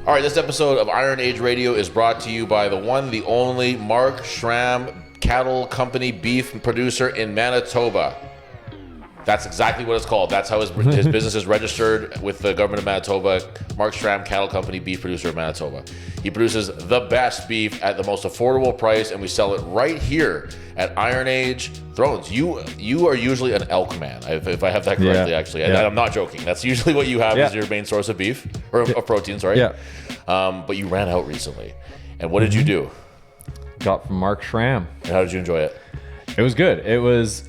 All right, this episode of Iron Age Radio is brought to you by the one, the only Mark Schram Cattle Company beef producer in Manitoba. That's exactly what it's called. That's how his business is registered with the government of Manitoba. Mark Schram Cattle Company, beef producer of Manitoba. He produces the best beef at the most affordable price, and we sell it right here at Iron Age Thrones. You are usually an elk man, if I have that correctly, actually. And I'm not joking. That's usually what you have as your main source of beef, or of protein, sorry. Yeah. But you ran out recently. And what did you do? Got from Mark Schram. And how did you enjoy it? It was good. It was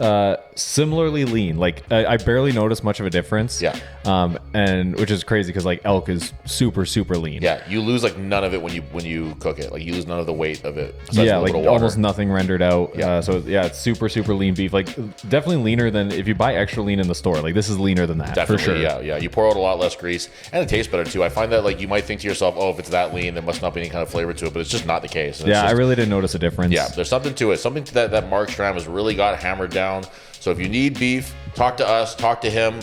similarly lean. Like I barely noticed much of a difference. Yeah. And which is crazy because like elk is super lean. Yeah. You lose like none of it when you cook it. Like you lose none of the weight of it. Yeah. Like almost nothing rendered out. Yeah. So yeah, it's super lean beef. Like definitely leaner than if you buy extra lean in the store. Like this is leaner than that. Definitely, for sure. Yeah. You pour out a lot less grease, and it tastes better too. I find that like you might think to yourself, oh, if it's that lean, there must not be any kind of flavor to it, but it's just not the case. And I really didn't notice a difference. Yeah, there's something to it. Something that Mark Schram has really got hammered down. So if you need beef, talk to us, talk to him.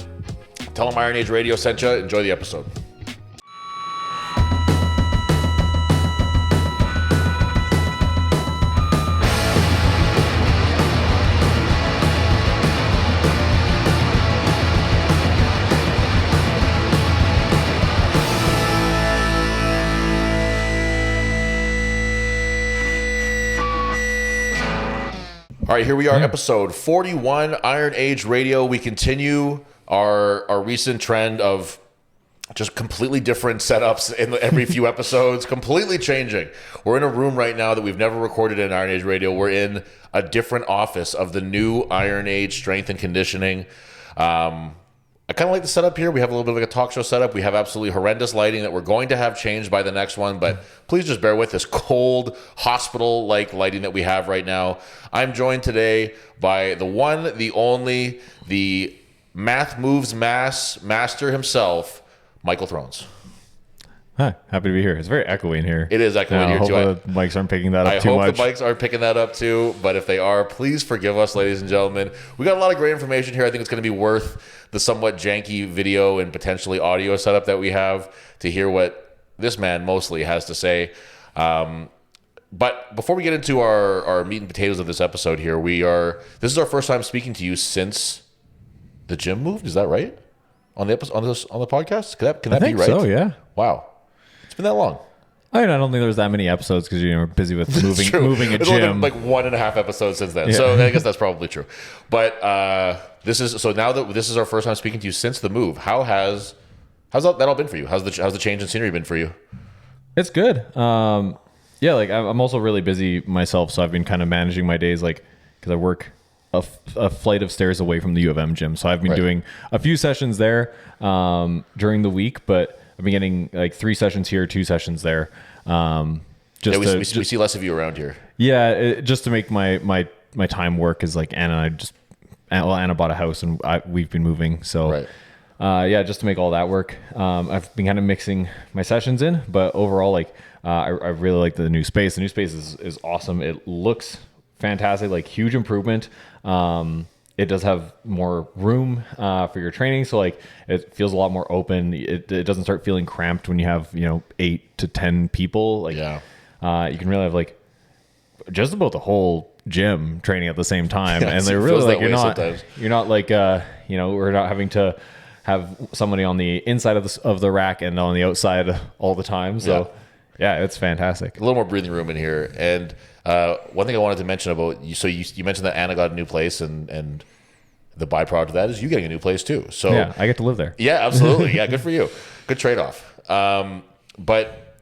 Tell him Iron Age Radio sent you. Enjoy the episode. All right, here we are, episode 41, Iron Age Radio. We continue our recent trend of just completely different setups in every few episodes, completely changing. We're in a room right now that we've never recorded in Iron Age Radio. We're in a different office of the new Iron Age Strength and Conditioning. I kind of like the setup here. We have a little bit of like a talk show setup. We have absolutely horrendous lighting that we're going to have changed by the next one, but please just bear with this cold hospital-like lighting that we have right now. I'm joined today by the one, the only, the Math Moves master himself, Michael Thrones. Hi, happy to be here. It's very echoey in here. It is echoey here too. I hope the mics aren't picking that up too much. I hope the mics aren't picking that up too, but if they are, please forgive us, ladies and gentlemen. We got a lot of great information here. I think it's going to be worth the somewhat janky video and potentially audio setup that we have to hear what this man mostly has to say. But before we get into our meat and potatoes of this episode here, this is our first time speaking to you since the gym moved. Is that right? On the episode, on the podcast? Can that be right? So, yeah. Wow. It's been that long. I don't think there's that many episodes because you're busy with moving a it's gym. Only been like 1.5 episodes since then. Yeah. So I guess that's probably true. But now that this is our first time speaking to you since the move, how's that all been for you? How's the change in scenery been for you? It's good. Like I'm also really busy myself, so I've been kind of managing my days, like because I work a flight of stairs away from the U of M gym, so I've been doing a few sessions there during the week, but I've been getting like 3 sessions here, 2 sessions there. We see less of you around here. Yeah, just to make my time work, because like Anna bought a house and we've been moving, so just to make all that work. I've been kind of mixing my sessions in, but overall, like I really like the new space. The new space is awesome. It looks fantastic, like huge improvement. It does have more room for your training, so like it feels a lot more open. It doesn't start feeling cramped when you have 8 to 10 people. Like you can really have like just about the whole gym training at the same time, and they're really like you're not like we're not having to have somebody on the inside of the rack and on the outside all the time. So yeah, it's fantastic. A little more breathing room in here. And one thing I wanted to mention about you, so you mentioned that Anna got a new place, and the byproduct of that is you getting a new place too. So yeah, I get to live there. Yeah, absolutely. Yeah, good for you. Good trade-off. But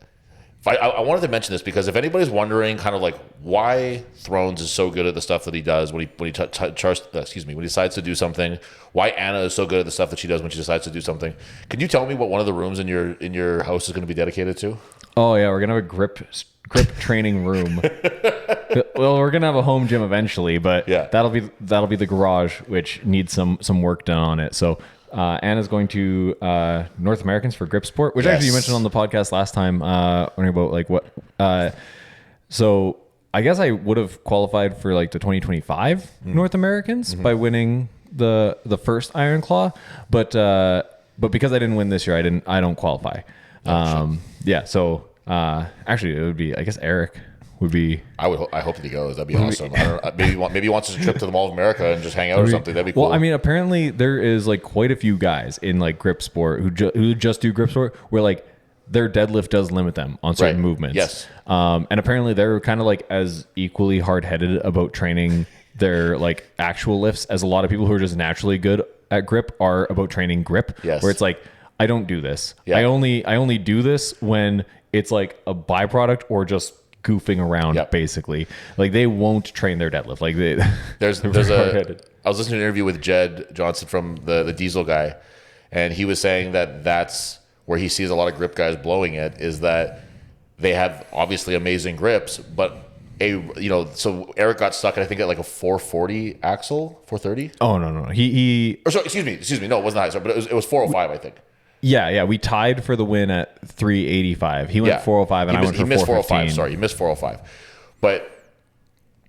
I wanted to mention this because if anybody's wondering kind of like why Thrones is so good at the stuff that he does when he decides to do something, why Anna is so good at the stuff that she does when she decides to do something, can you tell me what one of the rooms in your house is going to be dedicated to? Oh yeah, we're gonna have a grip training room. Well, we're gonna have a home gym eventually, but that'll be the garage, which needs some work done on it. So Anna's going to North Americans for Grip Sport, which actually you mentioned on the podcast last time, wondering about like what. So I guess I would have qualified for like the 2025 North Americans by winning the first Iron Claw, but because I didn't win this year, I don't qualify. Yeah. So actually, it would be, I guess Eric would be. I hope that he goes. That'd be awesome. I don't know, maybe he wants a trip to the Mall of America and just hang out or something. That'd be cool. Well, I mean, apparently there is like quite a few guys in like grip sport who just do grip sport where like their deadlift does limit them on certain movements. Yes. And apparently they're kind of like as equally hard-headed about training their like actual lifts as a lot of people who are just naturally good at grip are about training grip. Yes. Where it's like, I don't do this. Yeah. I only do this when it's like a byproduct or just goofing around, basically. Like they won't train their deadlift. Like there's I was listening to an interview with Jed Johnson from the Diesel guy, and he was saying that that's where he sees a lot of grip guys blowing it, is that they have obviously amazing grips, but so Eric got stuck at, I think, at like a 440 axle, 430. Oh no, he or sorry, excuse me, no, it wasn't high, sorry, but it was 405, I think. Yeah, we tied for the win at 385. He went 405, and I went for 415. He missed 405. Sorry, he missed 405. But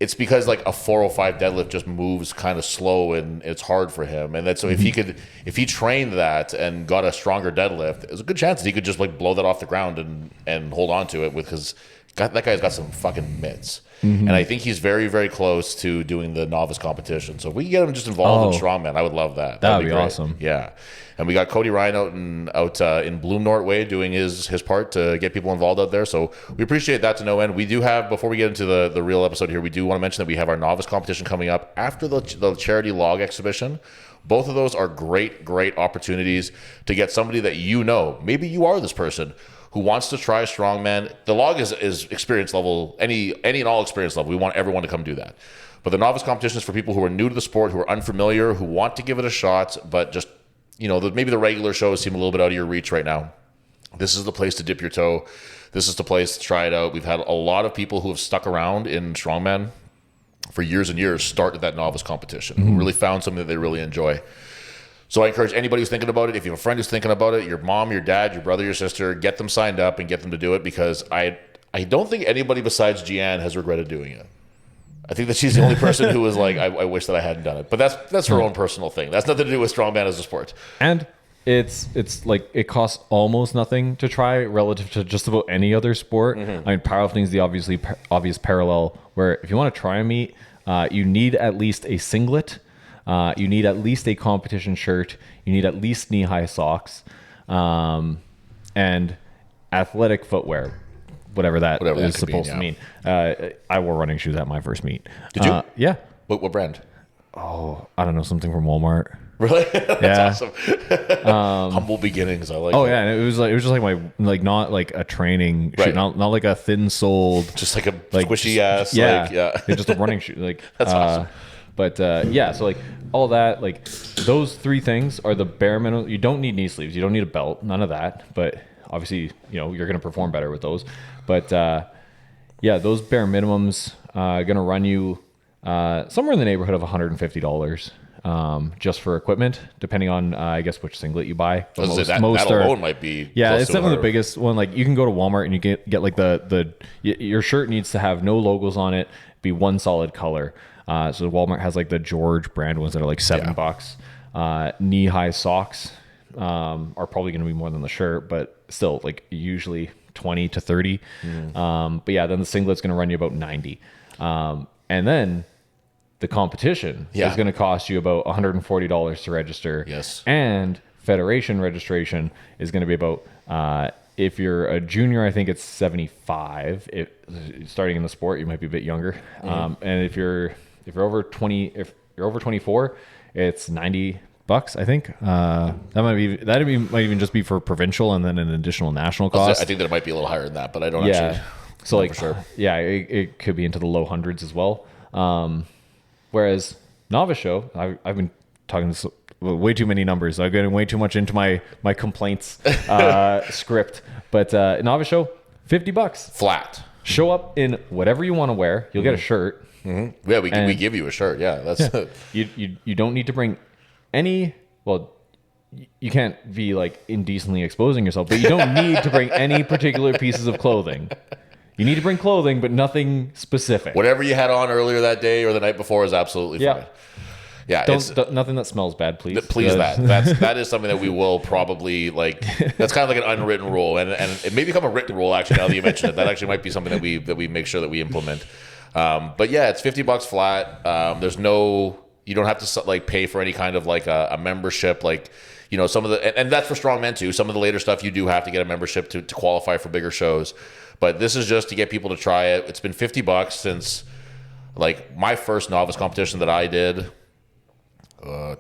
it's because like a 405 deadlift just moves kind of slow and it's hard for him. And so if he trained that and got a stronger deadlift, there's a good chance that he could just like blow that off the ground and hold on to it because that guy's got some fucking mitts. And I think he's very, very close to doing the novice competition. So if we can get him just involved in Strongman, I would love that. That'd be awesome. Yeah. And we got Cody Ryan out in Bloom North Way doing his part to get people involved out there. So we appreciate that to no end. We do have, before we get into the real episode here, we do want to mention that we have our novice competition coming up after the charity log exhibition. Both of those are great, great opportunities to get somebody that you know. Maybe you are this person who wants to try Strongman. The log is experience level, any and all experience level. We want everyone to come do that. But the novice competition is for people who are new to the sport, who are unfamiliar, who want to give it a shot, but just, maybe the regular shows seem a little bit out of your reach right now. This is the place to dip your toe. This is the place to try it out. We've had a lot of people who have stuck around in Strongman for years and years start at that novice competition, who really found something that they really enjoy. So I encourage anybody who's thinking about it, if you have a friend who's thinking about it, your mom, your dad, your brother, your sister, get them signed up and get them to do it, because I don't think anybody besides Jian has regretted doing it. I think that she's the only person who was like, I wish that I hadn't done it. But that's her own personal thing. That's nothing to do with Strongman as a sport. And it's like it costs almost nothing to try relative to just about any other sport. I mean, powerlifting is the obvious parallel where if you want to try a meet, you need at least a singlet. You need at least a competition shirt. You need at least knee-high socks, and athletic footwear, whatever that is supposed to mean. I wore running shoes at my first meet. Did you? Yeah. What brand? Oh, I don't know, something from Walmart. Really? That's awesome. Humble beginnings. I like. Oh yeah, and it was just like my not like a training shoe, not like a thin-soled, just like a squishy ass. Yeah, just a running shoe. Like that's awesome. But so like all that, like those three things are the bare minimum. You don't need knee sleeves. You don't need a belt. None of that. But obviously, you're going to perform better with those. But those bare minimums going to run you somewhere in the neighborhood of $150 just for equipment, depending on I guess which singlet you buy. But that alone might be. Yeah, it's definitely the biggest one. Like you can go to Walmart and you get like your shirt needs to have no logos on it, be one solid color. So Walmart has like the George brand ones that are like $7. Knee-high socks are probably going to be more than the shirt, but still like usually 20 to 30. But yeah, then the singlet's going to run you about 90. And then the competition is going to cost you about $140 to register. Yes. And federation registration is going to be about, if you're a junior, I think it's 75. Starting in the sport, you might be a bit younger. And if you're over 20, if you're over 24, it's $90, I think. That might even just be for provincial and then an additional national cost. I think that it might be a little higher than that, but I don't actually. So like, for sure. It could be into the low hundreds as well. Whereas novice show, I've been talking way too many numbers. I'm getting way too much into my complaints script. But novice show, $50 flat. Show up in whatever you want to wear. You'll get a shirt. Yeah, we give you a shirt. Yeah, that's you don't need to bring any. Well, you can't be like indecently exposing yourself, but you don't need to bring any particular pieces of clothing. You need to bring clothing, but nothing specific. Whatever you had on earlier that day or the night before is absolutely fine. Yeah, nothing that smells bad, please. Please, that is something that we will probably like. That's kind of like an unwritten rule, and it may become a written rule. Actually, now that you mention it, that actually might be something that we make sure that we implement. But yeah, it's $50 flat. There's no, you don't have to like pay for any kind of like a membership. Like, you know, some of the, and that's for strongmen too. Some of the later stuff you do have to get a membership to qualify for bigger shows. But this is just to get people to try it. It's been $50 since like my first novice competition that I did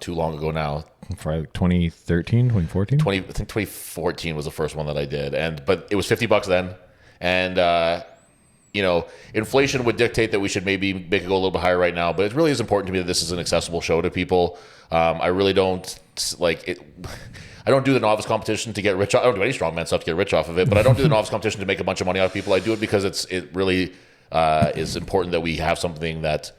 too long ago now. For like 2013, 2014? I think 2014 was the first one that I did. But it was $50 then. And, you know, inflation would dictate that we should maybe make it go a little bit higher right now, but it really is important to me that this is an accessible show to people. I really don't like it. I don't do the novice competition to get rich. I don't do any strongman stuff to get rich off of it, but I don't do the novice competition to make a bunch of money out of people. I do it because it really is important that we have something that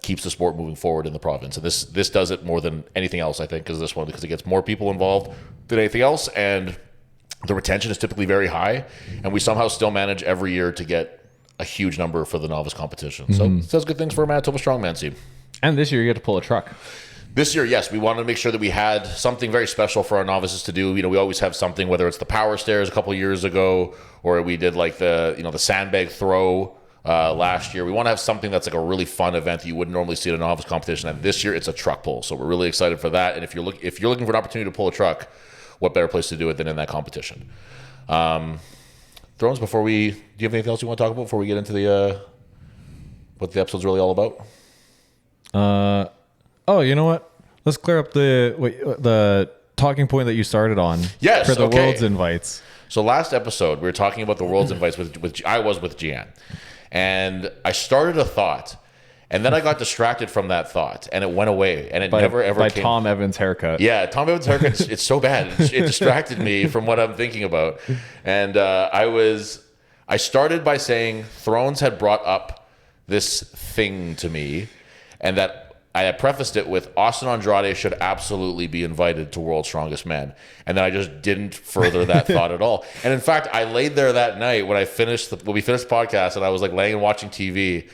keeps the sport moving forward in the province. And this does it more than anything else, I think, because it gets more people involved than anything else. And the retention is typically very high, and we somehow still manage every year to get a huge number for the novice competition. So it does good things for a Manitoba strongman team. And this year you get to pull a truck. This year, yes, we wanted to make sure that we had something very special for our novices to do. You know, we always have something, whether it's the power stairs a couple of years ago, or we did like the sandbag throw last year. We want to have something that's like a really fun event that you wouldn't normally see at a novice competition. And this year, it's a truck pull. So we're really excited for that. And if you're looking for an opportunity to pull a truck, what better place to do it than in that competition? Thrones, do you have anything else you want to talk about before we get into what the episode's really all about? Oh, you know what? Let's clear up the talking point that you started on. Yes, for the okay. World's Invites. So last episode, we were talking about the World's Invites with Jian. And I started a thought. And then I got distracted from that thought, and it went away, and it never ever came. Tom Evans' haircut. Yeah, Tom Evans' haircut. It's so bad. It distracted me from what I'm thinking about, and I started by saying Thrones had brought up this thing to me, and that I had prefaced it with Austin Andrade should absolutely be invited to World's Strongest Man, and then I just didn't further that thought at all. And in fact, I laid there that night when we finished the podcast, and I was like laying and watching TV.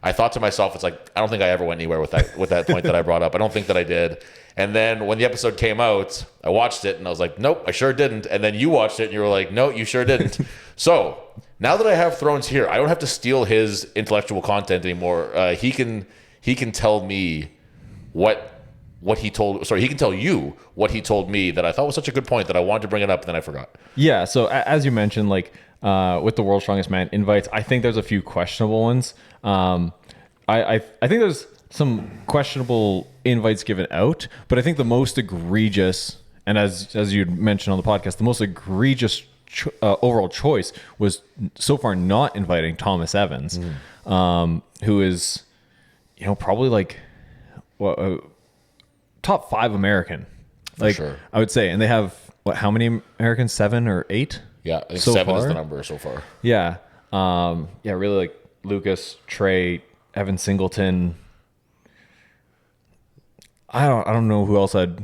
I thought to myself, it's like, I don't think I ever went anywhere with that point that I brought up. I don't think that I did. And then when the episode came out, I watched it and I was like, nope, I sure didn't. And then you watched it and you were like, no, you sure didn't. So now that I have Thrones here, I don't have to steal his intellectual content anymore. He can tell me he can tell you what he told me that I thought was such a good point that I wanted to bring it up and then I forgot. Yeah. So as you mentioned, like with the World's Strongest Man invites, I think there's a few questionable ones. I think there's some questionable invites given out, but I think the most egregious, and as you mentioned on the podcast, the most egregious overall choice was so far not inviting Thomas Evans, who is, probably like top 5 American, like sure. I would say, and they have how many Americans? 7 or 8? Yeah, I think so 7 is the number so far. Yeah, really like Lucas, Trey, Evan Singleton. I don't know who else I'd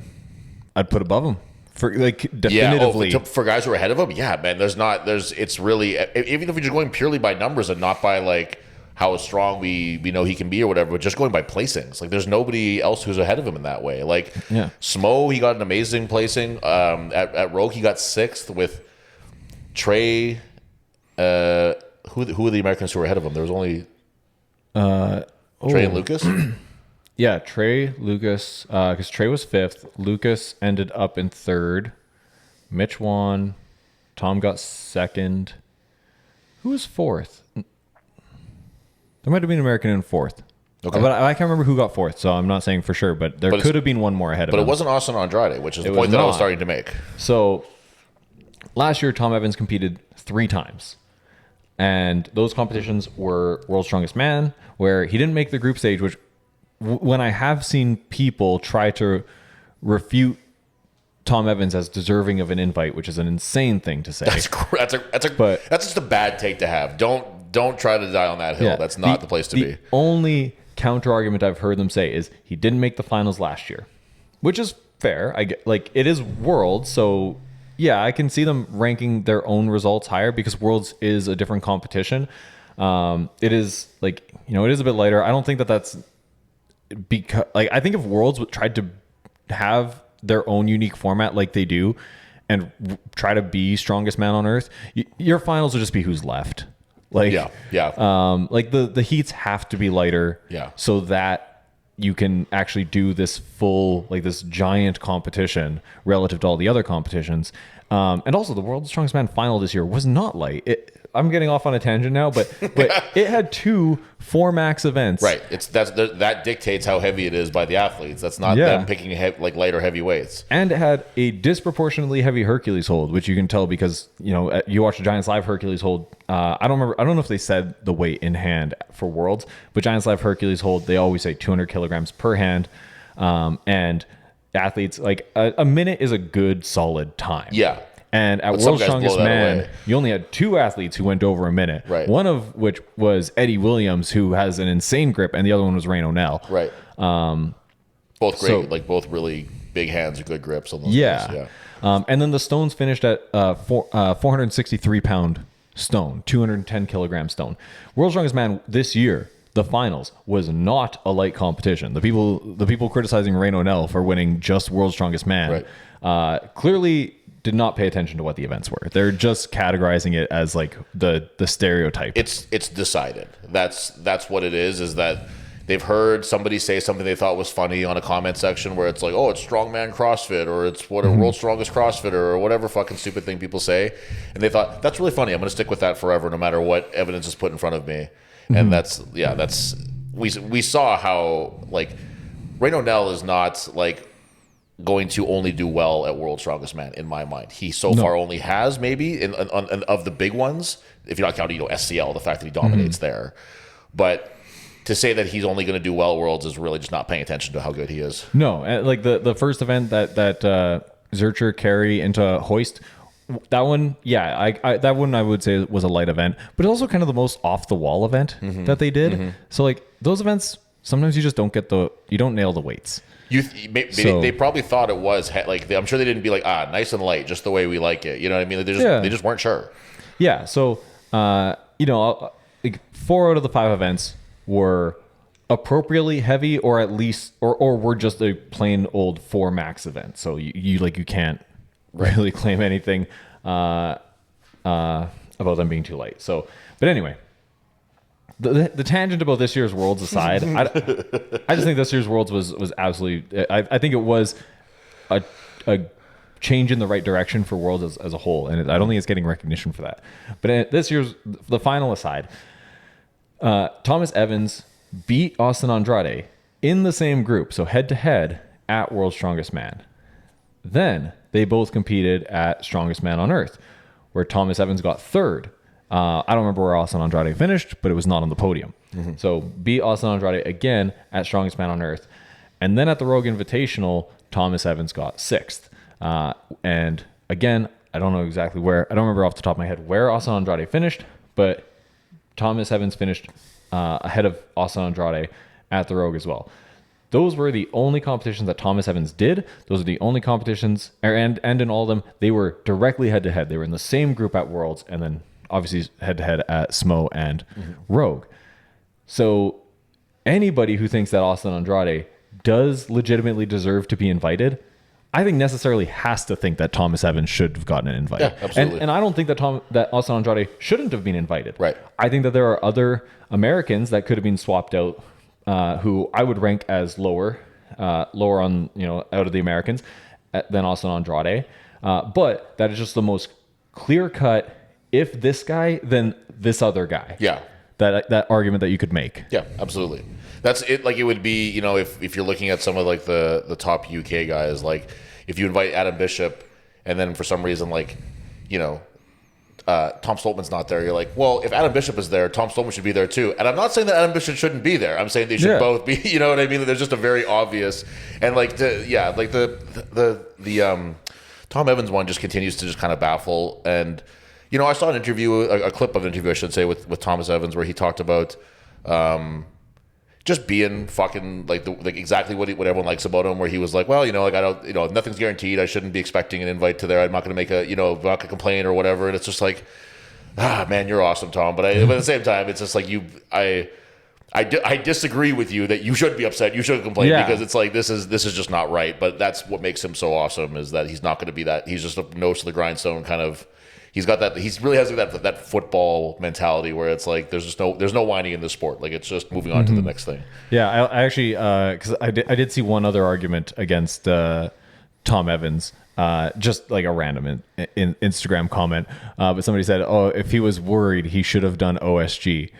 put above him for like definitively. Yeah, for guys who are ahead of him. Yeah, man. It's really, even if you're just going purely by numbers and not by like how strong we know he can be or whatever, but just going by placings. Like there's nobody else who's ahead of him in that way. Like Smo, he got an amazing placing. At Rogue, he got 6th with Trey. Who are the Americans who were ahead of him? There was only Trey and Lucas. Yeah, Trey, Lucas, because Trey was 5th. Lucas ended up in 3rd. Mitch won. Tom got 2nd. Who was 4th? There might have been an American in 4th. Okay. But I can't remember who got 4th, so I'm not saying for sure, but there could have been one more ahead of him. But it wasn't Austin Andrade, which is the point that I was starting to make. So last year, Tom Evans competed 3 times. And those competitions were World's Strongest Man, where he didn't make the group stage, which when I have seen people try to refute Tom Evans as deserving of an invite, which is an insane thing to say. That's just a bad take to have. Don't try to die on that hill. Yeah, that's not the place to be. The only counter argument I've heard them say is he didn't make the finals last year, which is fair. I get, like, it is Worlds, so yeah, I can see them ranking their own results higher because Worlds is a different competition. It is like, it is a bit lighter. I don't think that that's because like I think if Worlds tried to have their own unique format like they do and try to be strongest man on earth, your finals would just be who's left. Like like the heats have to be lighter so that you can actually do this full, like this giant competition relative to all the other competitions. And also the World's Strongest Man final this year was not light. I'm getting off on a tangent now, but it had 2 4-max events. Right. That dictates how heavy it is by the athletes. That's not them picking like lighter heavy weights. And it had a disproportionately heavy Hercules hold, which you can tell because you watch the Giants Live Hercules hold. I don't know if they said the weight in hand for Worlds, but Giants Live Hercules hold, they always say 200 kilograms per hand, and athletes like a minute is a good solid time. Yeah. And at World's Strongest Man, you only had 2 athletes who went over a minute. Right. One of which was Eddie Williams, who has an insane grip, and the other one was Rain O'Nell. Right. Both great, like both really big hands, good grips on those guys. Yeah. And then the stones finished at 463 pound stone, 210 kilogram stone. World's Strongest Man this year, the finals, was not a light competition. The people criticizing Rain O'Nell for winning just World's Strongest Man clearly did not pay attention to what the events were. They're just categorizing it as like the stereotype. It's decided. That's what it is that they've heard somebody say something they thought was funny on a comment section where it's like, oh, it's strongman CrossFit, or it's what a world's strongest CrossFitter, or whatever fucking stupid thing people say. And they thought, that's really funny. I'm going to stick with that forever, no matter what evidence is put in front of me. And we saw how like Rain O'Nell is not like going to only do well at World's Strongest Man in my mind. He far only has maybe in of the big ones, if you're not counting SCL, the fact that he dominates there. But to say that he's only going to do well at Worlds is really just not paying attention to how good he is. No, like the first event that Zurcher carry into hoist, that one, that one I would say was a light event, but it's also kind of the most off the wall event that they did. So like those events, sometimes you just don't nail the weights. They probably thought it was like, I'm sure they didn't be like, nice and light, just the way we like it. You know what I mean? They just weren't sure. Yeah. So, like 4 out of the 5 events were appropriately heavy, or at least, or were just a plain old 4-max event. So you can't really claim anything about them being too light. So, but anyway, the tangent about this year's Worlds aside, I just think this year's Worlds was absolutely. I think it was a change in the right direction for Worlds as a whole, and I don't think it's getting recognition for that. But this year's, the final aside, Thomas Evans beat Austin Andrade in the same group, so head to head at World's Strongest Man. Then they both competed at Strongest Man on Earth, where Thomas Evans got 3rd. I don't remember where Austin Andrade finished, but it was not on the podium. So beat Austin Andrade again at Strongest Man on Earth. And then at the Rogue Invitational, Thomas Evans got 6th. And again, I don't know exactly where. I don't remember off the top of my head where Austin Andrade finished, but Thomas Evans finished ahead of Austin Andrade at the Rogue as well. Those were the only competitions that Thomas Evans did. Those are the only competitions, and in all of them, they were directly head-to-head. They were in the same group at Worlds, and then obviously head-to-head at SMO and Rogue. So anybody who thinks that Austin Andrade does legitimately deserve to be invited, I think necessarily has to think that Thomas Evans should have gotten an invite. Yeah, absolutely. And I don't think that Austin Andrade shouldn't have been invited. Right. I think that there are other Americans that could have been swapped out, who I would rank as lower on, out of the Americans than Austin Andrade. But that is just the most clear-cut, if this guy, then this other guy. Yeah. That argument that you could make. Yeah, absolutely. That's it. Like it would be, if you're looking at some of like the top UK guys, like if you invite Adam Bishop and then for some reason, like, Tom Stoltman's not there, you're like, well, if Adam Bishop is there, Tom Stoltman should be there too. And I'm not saying that Adam Bishop shouldn't be there. I'm saying they should both be, you know what I mean? There's just a very obvious, and like the Tom Evans one just continues to just kind of baffle. And, I saw an interview, a clip of an interview, I should say, with Thomas Evans, where he talked about just being fucking like exactly what everyone likes about him, where he was like, well, I don't, nothing's guaranteed. I shouldn't be expecting an invite to there. I'm not going to make I'm not going to complain or whatever. And it's just like, man, you're awesome, Tom. But at the same time, it's just like I disagree with you that you should be upset. You should complain because it's like this is just not right. But that's what makes him so awesome is that he's not going to be that. He's just a nose to the grindstone kind of. He's got that. He really has that football mentality where it's like there's no whining in this sport. Like it's just moving on to the next thing. Yeah, I actually because I did see one other argument against Tom Evans. Just like a random in Instagram comment, but somebody said, "Oh, if he was worried, he should have done OSG."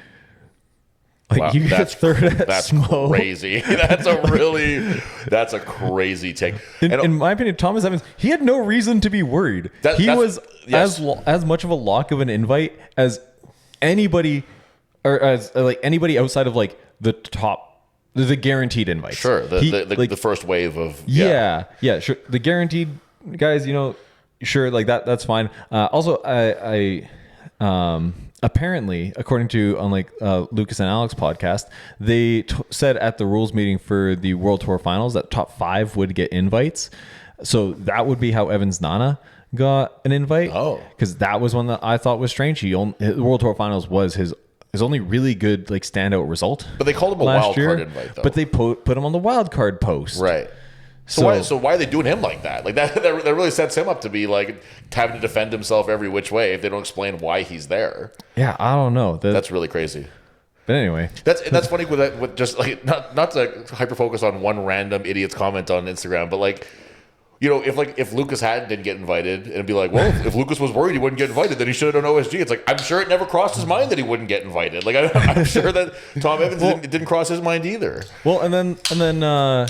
Like wow, you get third at that's Smo. crazy. That's a crazy take. In my opinion, Thomas Evans, he had no reason to be worried. He was as much of a lock of an invite as anybody, or as like anybody outside of like the top, the guaranteed invites. Sure, the first wave of yeah, sure. The guaranteed guys, sure, like that's fine. Also, I apparently, according to Lucas and Alex podcast, they said at the rules meeting for the World Tour Finals that top 5 would get invites. So that would be how Evans Nana got an invite. Oh, because that was one that I thought was strange. The World Tour Finals was his only really good like standout result. But they called him a wild card invite, though. But they put him on the wild card post, right? So why are they doing him like that? Like that really sets him up to be like having to defend himself every which way if they don't explain why he's there. Yeah, I don't know. That's really crazy. But anyway, that's funny with just like not to hyper focus on one random idiot's comment on Instagram, but like if Lucas didn't get invited and it'd be like, well, if Lucas was worried he wouldn't get invited, then he should have done OSG. It's like I'm sure it never crossed his mind that he wouldn't get invited. Like I'm sure that Tom Evans didn't cross his mind either. Well, and then.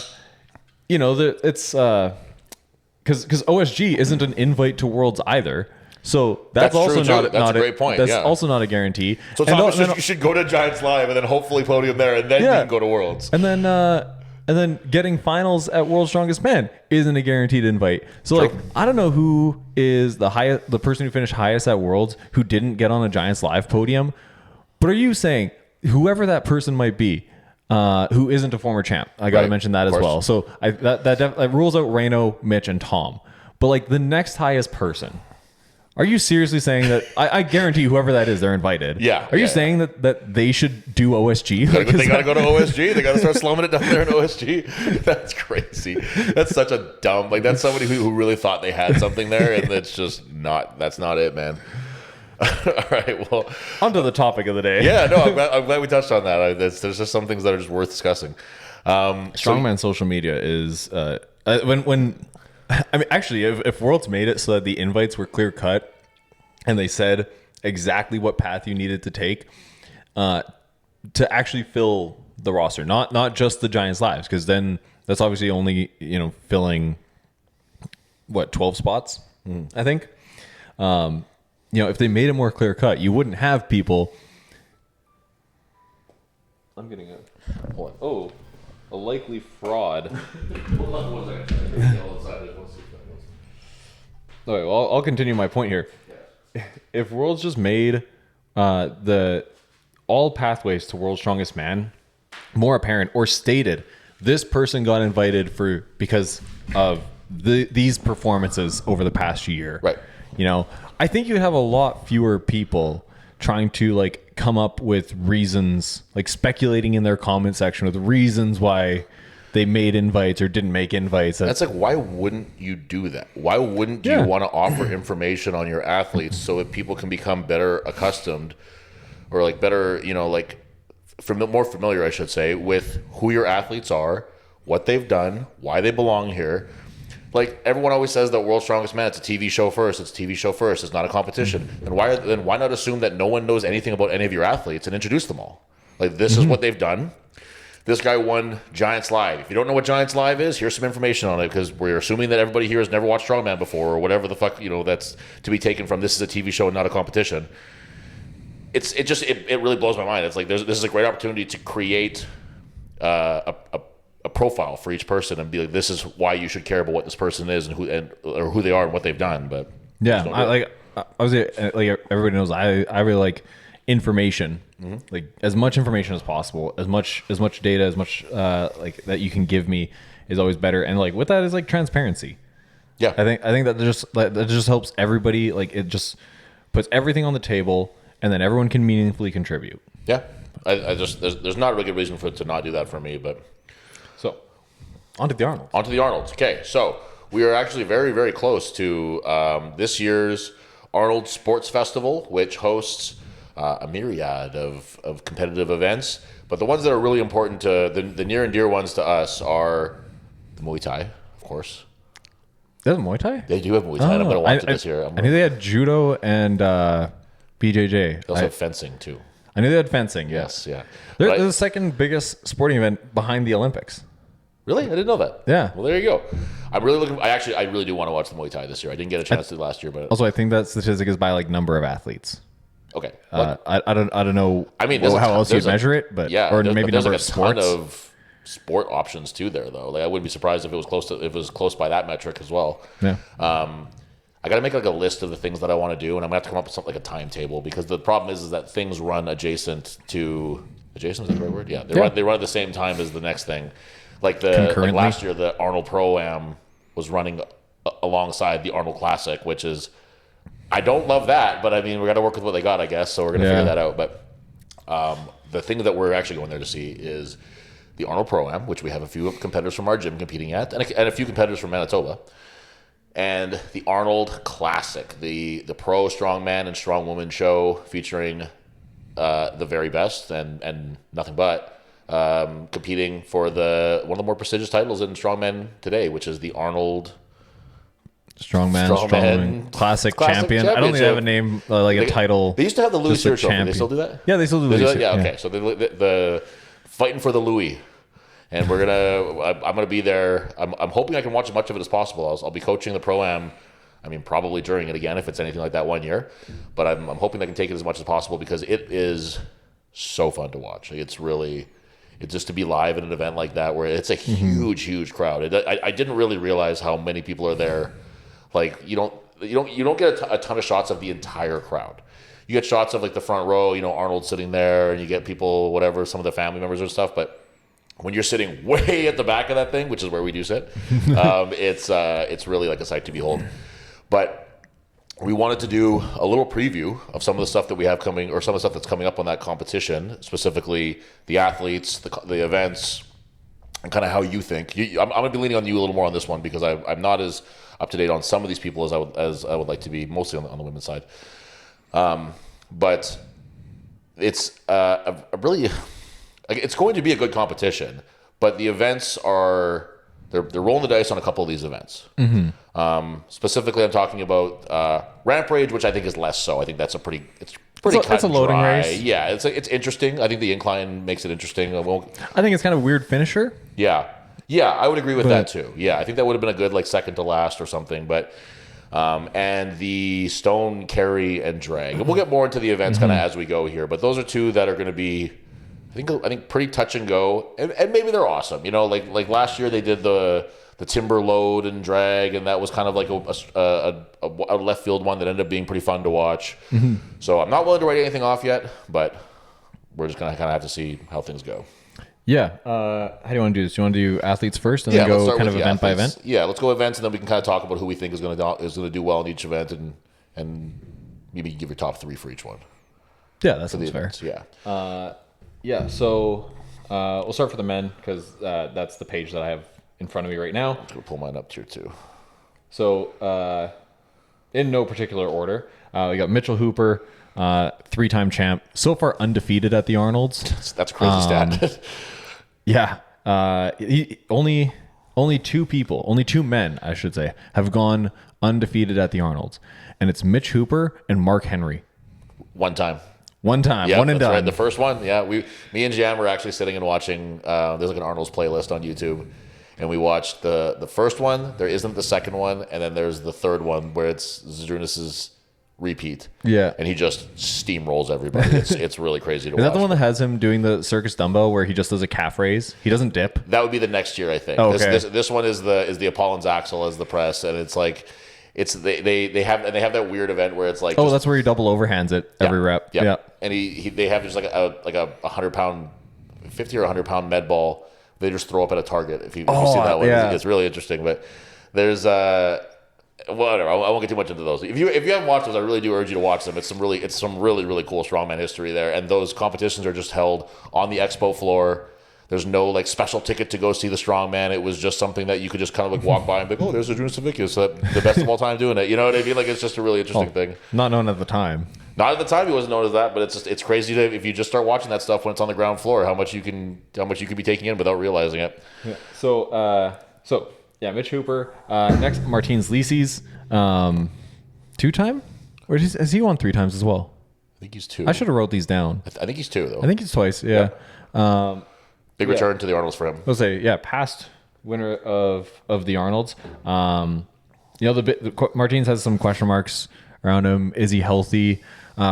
It's because OSG isn't an invite to Worlds either, so that's also true, that's a great point. That's also not a guarantee. So Thomas, you should go to Giants Live and then hopefully podium there, and then you can go to Worlds. And then getting finals at World's Strongest Man isn't a guaranteed invite. So like I don't know who is the person who finished highest at Worlds who didn't get on a Giants Live podium, but are you saying whoever that person might be? Who isn't a former champ? I got to mention that as well. So that rules out Reno, Mitch, and Tom. But like the next highest person, are you seriously saying that? I guarantee whoever that is, they're invited. Yeah. Are you saying that they should do OSG? They got to go to OSG. They got to start slumming it down there in OSG. That's crazy. That's such a dumb. Like that's somebody who really thought they had something there, and it's just not. That's not it, man. All right, well, on to the topic of the day. Yeah, no, I'm glad we touched on that. There's just some things that are just worth discussing. Strongman social media is actually, if Worlds made it so that the invites were clear cut and they said exactly what path you needed to take to actually fill the roster, not just the Giants Lives, because then that's obviously only filling 12 spots, I think. If they made it more clear cut, you wouldn't have people. I'm getting a likely fraud. Hold on one second. Okay, well, I'll continue my point here. Yeah. If Worlds just made all pathways to World's Strongest Man more apparent, or stated this person got invited because of these performances over the past year, right? I think you'd have a lot fewer people trying to like come up with reasons, like speculating in their comment section with reasons why they made invites or didn't make invites. That's like, why wouldn't you do that? Why wouldn't you want to offer information on your athletes so that people can become better accustomed or like better, more familiar, I should say, with who your athletes are, what they've done, why they belong here. Like everyone always says that World's Strongest Man, it's a TV show first. It's a TV show first. It's not a competition. Then why not assume that no one knows anything about any of your athletes and introduce them all? Like this is what they've done. This guy won Giants Live. If you don't know what Giants Live is, here's some information on it because we're assuming that everybody here has never watched Strongman before or whatever the fuck that's to be taken from. This is a TV show and not a competition. It really blows my mind. It's like this is a great opportunity to create a profile for each person and be like, this is why you should care about what this person is and who they are and what they've done. But obviously, like everybody knows, I really like information, like as much information as possible, as much data, as much like that you can give me is always better. And like with that is like transparency. Yeah, I think that just helps everybody. Like it just puts everything on the table, and then everyone can meaningfully contribute. Yeah. I just there's not a really good reason for it to not do that for me. But So, on to the Arnold. on to the Arnolds. Okay, so we are actually very, very close to this year's Arnold Sports Festival, which hosts a myriad of competitive events. But the ones that are really important to the near and dear ones to us are the Muay Thai, of course. They have Muay Thai? They do have Muay Thai. And I'm going to watch it this year. I knew they had judo and BJJ. They also have fencing too. I knew they had fencing. Yes, yeah. They're the second biggest sporting event behind the Olympics. Really? I didn't know that. Yeah. Well, there you go. I'm really looking. I really do want to watch the Muay Thai this year. I didn't get a chance to last year, but Also, I think that statistic is by like number of athletes. okay. I don't know. I mean, how else you'd measure it, but yeah, or maybe there's number like of a ton sports. of sport options too there, though. Like I wouldn't be surprised if it was close by that metric as well. Yeah. I got to make like a list of the things that I want to do, and I'm gonna have to come up with something like a timetable because the problem is that things run adjacent. Is that the right word? Yeah, they run at the same time as the next thing. Like last year, the Arnold Pro-Am was running alongside the Arnold Classic, which is I don't love that, but I mean we got to work with what they got, I guess. So we're gonna figure that out. But the thing that we're actually going there to see is the Arnold Pro-Am, which we have a few competitors from our gym competing at, and a few competitors from Manitoba. And the Arnold Classic, the pro strongman and strongwoman show featuring the very best and nothing but competing for one of the more prestigious titles in strongman today, which is the Arnold Strongman Classic champion. I don't think they have a name a title. They used to have the Louis Sears Trophy. They still do that? Yeah, they still do Louis. Yeah, okay. So the fighting for the Louis. And I'm gonna be there. I'm hoping I can watch as much of it as possible. I'll be coaching the Pro-Am. I mean, probably during it again if it's anything like that one year. But I'm hoping I can take it as much as possible because it is so fun to watch. It's just to be live at an event like that where it's a huge crowd. I didn't really realize how many people are there. Like you don't get a ton of shots of the entire crowd. You get shots of like the front row. Arnold sitting there, and you get people, whatever, some of the family members and stuff, but. When you're sitting way at the back of that thing, which is where we do sit, it's really like a sight to behold. But we wanted to do a little preview of some of the stuff that we have coming, or some of the stuff that's coming up on that competition, specifically the athletes, the events, and kind of how you think. I'm going to be leaning on you a little more on this one because I'm not as up to date on some of these people as I would like to be, mostly on the women's side. But it's a really... it's going to be a good competition, but the events they're rolling the dice on a couple of these events. Specifically, I'm talking about Ramp Rage, which I think is less so. I think that's pretty cut it's a and loading dry. race. Yeah, it's interesting. I think the incline makes it interesting. I think it's kind of a weird finisher. Yeah, I would agree with that too. Yeah, I think that would have been a good second to last or something. But and the stone carry and drag. And we'll get more into the events kind of as we go here. But those are two that are going to be. I think pretty touch and go, and maybe they're awesome. Like last year they did the timber load and drag, and that was kind of like a left field one that ended up being pretty fun to watch. So I'm not willing to write anything off yet, but we're just gonna kind of have to see how things go. Yeah. How do you want to do this? Do you want to do athletes first, and then go kind of event by event? Yeah, let's go events, and then we can kind of talk about who we think is going to do well in each event, and maybe give your top three for each one. Yeah, that sounds fair. Events. Yeah. Yeah, so we'll start for the men because that's the page that I have in front of me right now. I'm going to pull mine up here too. So in no particular order, we got Mitchell Hooper, 3-time champ, so far undefeated at the Arnolds. That's a crazy stat. Yeah. Only two men, I should say, have gone undefeated at the Arnolds. And it's Mitch Hooper and Mark Henry. One time. Yeah, one and done. Right. The first one, me and Jian were actually sitting and watching. There's like an Arnold's playlist on YouTube, and we watched the first one. There isn't the second one, and then there's the third one where it's Zdrunis's repeat. Yeah, and he just steamrolls everybody. It's really crazy to watch. Is that the one that has him doing the circus dumbbell where he just does a calf raise? He doesn't dip. That would be the next year, I think. Oh, okay. This one is the Apollon's axle as the press, and it's like. They have that weird event where it's like that's where he double overhands it every rep. Yeah. And they have just like a 100-pound, 50 or 100-pound med ball. They just throw up at a target. If you see that one, it's really interesting. But there's whatever. I won't get too much into those. If you haven't watched those, I really do urge you to watch them. It's some really cool strongman history there, and those competitions are just held on the expo floor. There's no like special ticket to go see the strongman. It was just something that you could just kind of like walk by and be like, oh, there's Adrian Savickas, the best of all time doing it. You know what I mean? Like it's just a really interesting thing. Not known at the time. Not at the time he wasn't known as that, but it's crazy to, if you just start watching that stuff when it's on the ground floor, how much you can be taking in without realizing it. Yeah. So Mitch Hooper. Next, Martins Lises, 2-time, or has he won 3 times as well? I think he's 2. I should have wrote these down. I think he's 2 though. I think he's twice. Yeah. Big return to the Arnolds for him. I'll say past winner of the Arnolds. Martins has some question marks around him. Is he healthy?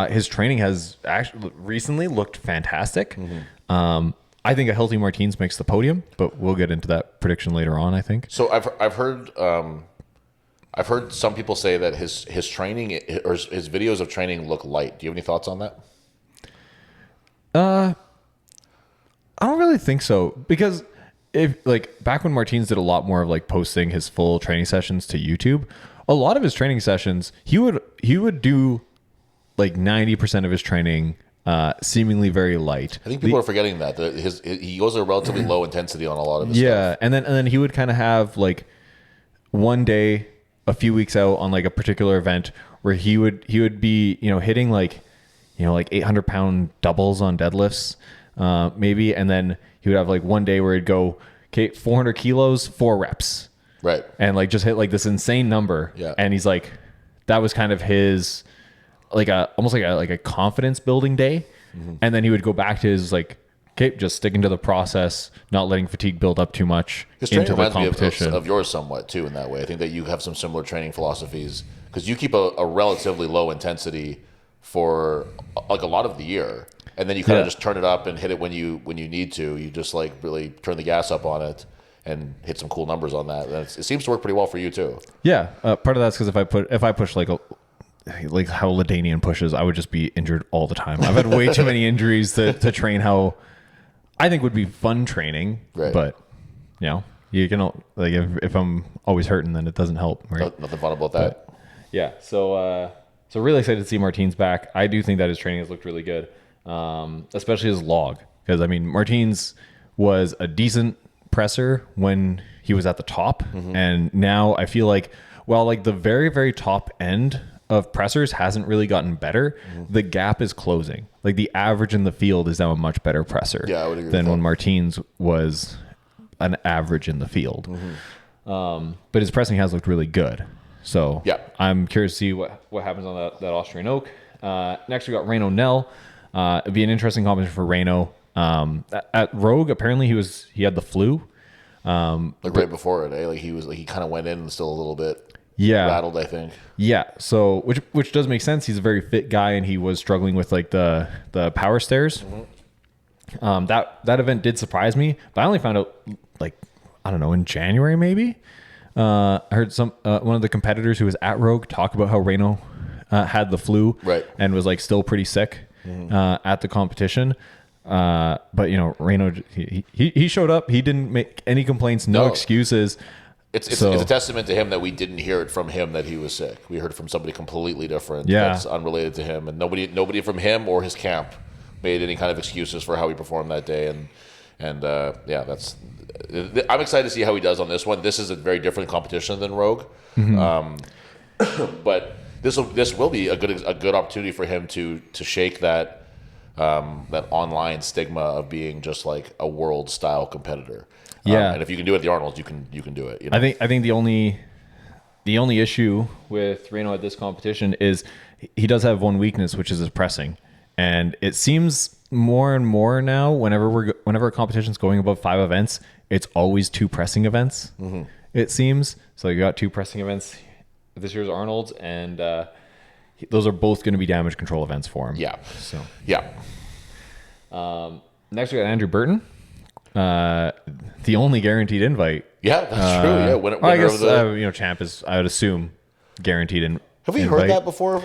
His training has actually recently looked fantastic. Mm-hmm. I think a healthy Martins makes the podium, but we'll get into that prediction later on, I think. So I've heard some people say that his training or his videos of training look light. Do you have any thoughts on that? I don't really think so, because if like back when Martins did a lot more of like posting his full training sessions to YouTube, a lot of his training sessions he would do like 90% of his training seemingly very light. I think people are forgetting that he goes at a relatively low intensity on a lot of his stuff. And then he would kind of have like one day a few weeks out on like a particular event where he would be hitting like 800-pound doubles on deadlifts maybe, and then he would have like one day where he'd go 400 kilos 4 reps, right, and like just hit like this insane number. And he's like, that was kind of his like almost like a confidence building day. Mm-hmm. And then he would go back to his like, just sticking to the process, not letting fatigue build up too much into the competition. Of yours somewhat too in that way. I think that you have some similar training philosophies because you keep a relatively low intensity for like a lot of the year, and then you kind of just turn it up and hit it when you need to. You just like really turn the gas up on it and hit some cool numbers on that. It seems to work pretty well for you too. Yeah, part of that's because if I push like how Ladanian pushes, I would just be injured all the time. I've had way too many injuries to train how I think would be fun training, right. But you can like if I'm always hurting, then it doesn't help. Right? Nothing fun about that. But, so really excited to see Martins back. I do think that his training has looked really good, especially his log, because I mean Martins was a decent presser when he was at the top, and now I feel like like the very very top end of pressers hasn't really gotten better, the gap is closing. Like the average in the field is now a much better presser I would agree than when Martins was an average in the field. But his pressing has looked really good. So I'm curious to see what happens on that Austrian oak. Next we got Reno Nell. It'd be an interesting competition for Reno. At Rogue, apparently he had the flu. Right before it, Like he kind of went in and still a little bit rattled, I think. Yeah, so which does make sense. He's a very fit guy, and he was struggling with like the power stairs. That event did surprise me, but I only found out like I don't know, in January maybe. I heard one of the competitors who was at Rogue talk about how Reno had the flu, right, and was like still pretty sick at the competition. But Reno he showed up. He didn't make any complaints, no excuses. It's a testament to him that we didn't hear it from him that he was sick. We heard it from somebody completely different that's unrelated to him, and nobody from him or his camp made any kind of excuses for how he performed that day. And that's. I'm excited to see how he does on this one. This is a very different competition than Rogue, but this will be a good opportunity for him to shake that online stigma of being just like a world style competitor. And if you can do it at the Arnolds, you can do it. I think the only issue with Reno at this competition is he does have one weakness, which is his pressing, and it seems more and more now whenever a competition's going above 5 events, it's always 2 pressing events. It seems so. You got 2 pressing events this year's Arnold's, and those are both going to be damage control events for him. Next we got Andrew Burton. The only guaranteed invite. Yeah, that's true. Yeah, I guess champ is, I would assume, guaranteed invite. Have we heard that before?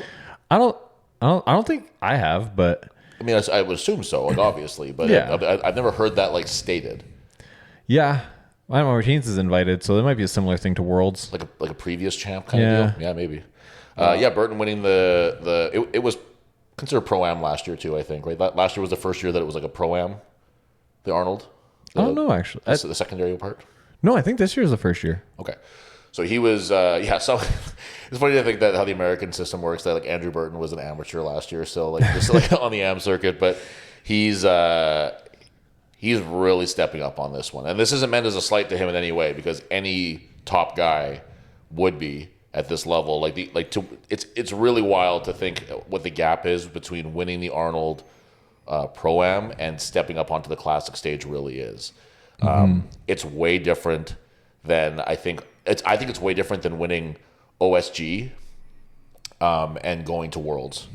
I don't think I have, but I mean, I would assume so, like obviously, but I've never heard that like stated. Yeah, I know Martinez is invited, so there might be a similar thing to Worlds. Like a previous champ kind of deal. Yeah, maybe. Burton winning it was considered Pro-Am last year too, I think, right? Last year was the first year that it was like a Pro-Am, the Arnold. I don't know, actually. The secondary part? No, I think this year is the first year. Okay. So he was, so it's funny to think that how the American system works, that like Andrew Burton was an amateur last year, so like just like on the AM circuit, but he's really stepping up on this one. And this isn't meant as a slight to him in any way, because any top guy would be at this level. It's really wild to think what the gap is between winning the Arnold Pro-Am and stepping up onto the classic stage really is. It's way different than I think it's way different than winning OSG and going to Worlds.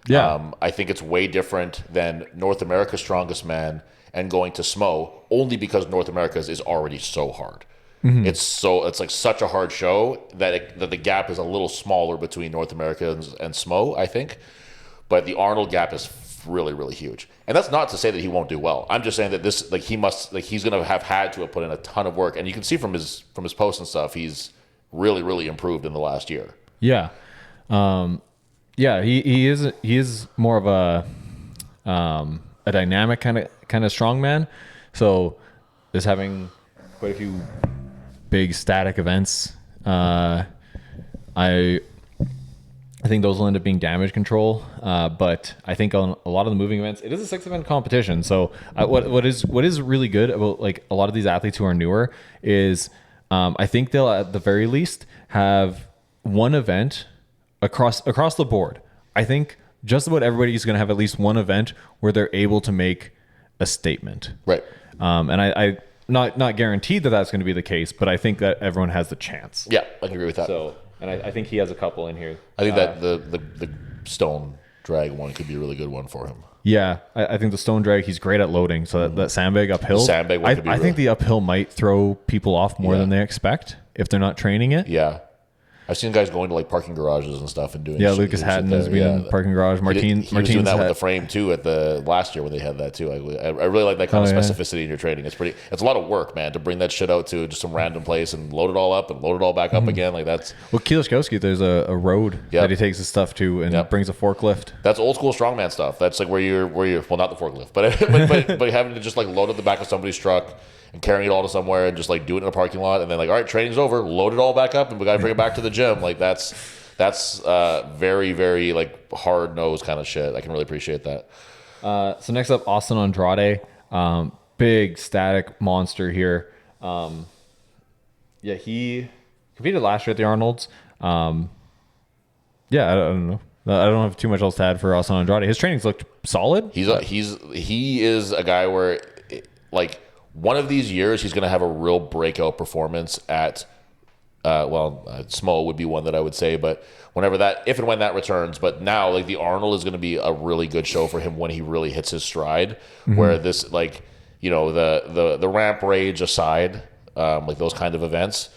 Yeah. I think it's way different than North America's Strongest Man and going to SMO, only because North America's is already so hard. It's like such a hard show that the gap is a little smaller between North America and SMO, I think. But the Arnold gap is really, really huge. And that's not to say that he won't do well. I'm just saying that this, like, he's going to have had to have put in a ton of work. And you can see from his posts and stuff, he's really, really improved in the last year. Yeah. He is more of a dynamic kind of strongman. So is having quite a few big static events. I think those will end up being damage control, but I think on a lot of the moving events, it is a 6-event competition. So what is really good about like a lot of these athletes who are newer is I think they'll at the very least have one event across the board. I think just about everybody is going to have at least one event where they're able to make a statement. Right. And I not guaranteed that that's going to be the case, but I think that everyone has the chance. Yeah, I can agree with that. So, and I think he has a couple in here. I think that the stone drag one could be a really good one for him. Yeah, I think the stone drag, he's great at loading. So that sandbag uphill, I think the uphill might throw people off more than they expect if they're not training it. Yeah. I've seen guys going to like parking garages and stuff and doing. Yeah, Lucas Hatton has been in parking garage. Martin's doing that with the frame too at the last year when they had that too. I really like that kind of specificity in your training. It's a lot of work, man, to bring that shit out to just some random place and load it all up and load it all back up again. Like that's Kielskowski, there's a road that he takes his stuff to and brings a forklift. That's old school strongman stuff. That's like where you're well, not the forklift, but but having to just like load up the back of somebody's truck and carrying it all to somewhere and just like do it in a parking lot and then like, all right, training's over, load it all back up and we got to bring it back to the gym. Like that's very, very like hard nosed kind of shit. I can really appreciate that. So next up, Austin Andrade, big static monster here. He competed last year at the Arnolds. I don't know. I don't have too much else to add for Austin Andrade. His training's looked solid. He is a guy where like one of these years he's going to have a real breakout performance at SMO would be one that I would say, but if and when that returns. But now like the Arnold is going to be a really good show for him when he really hits his stride, where this like, you know, the ramp rage aside, like those kind of events,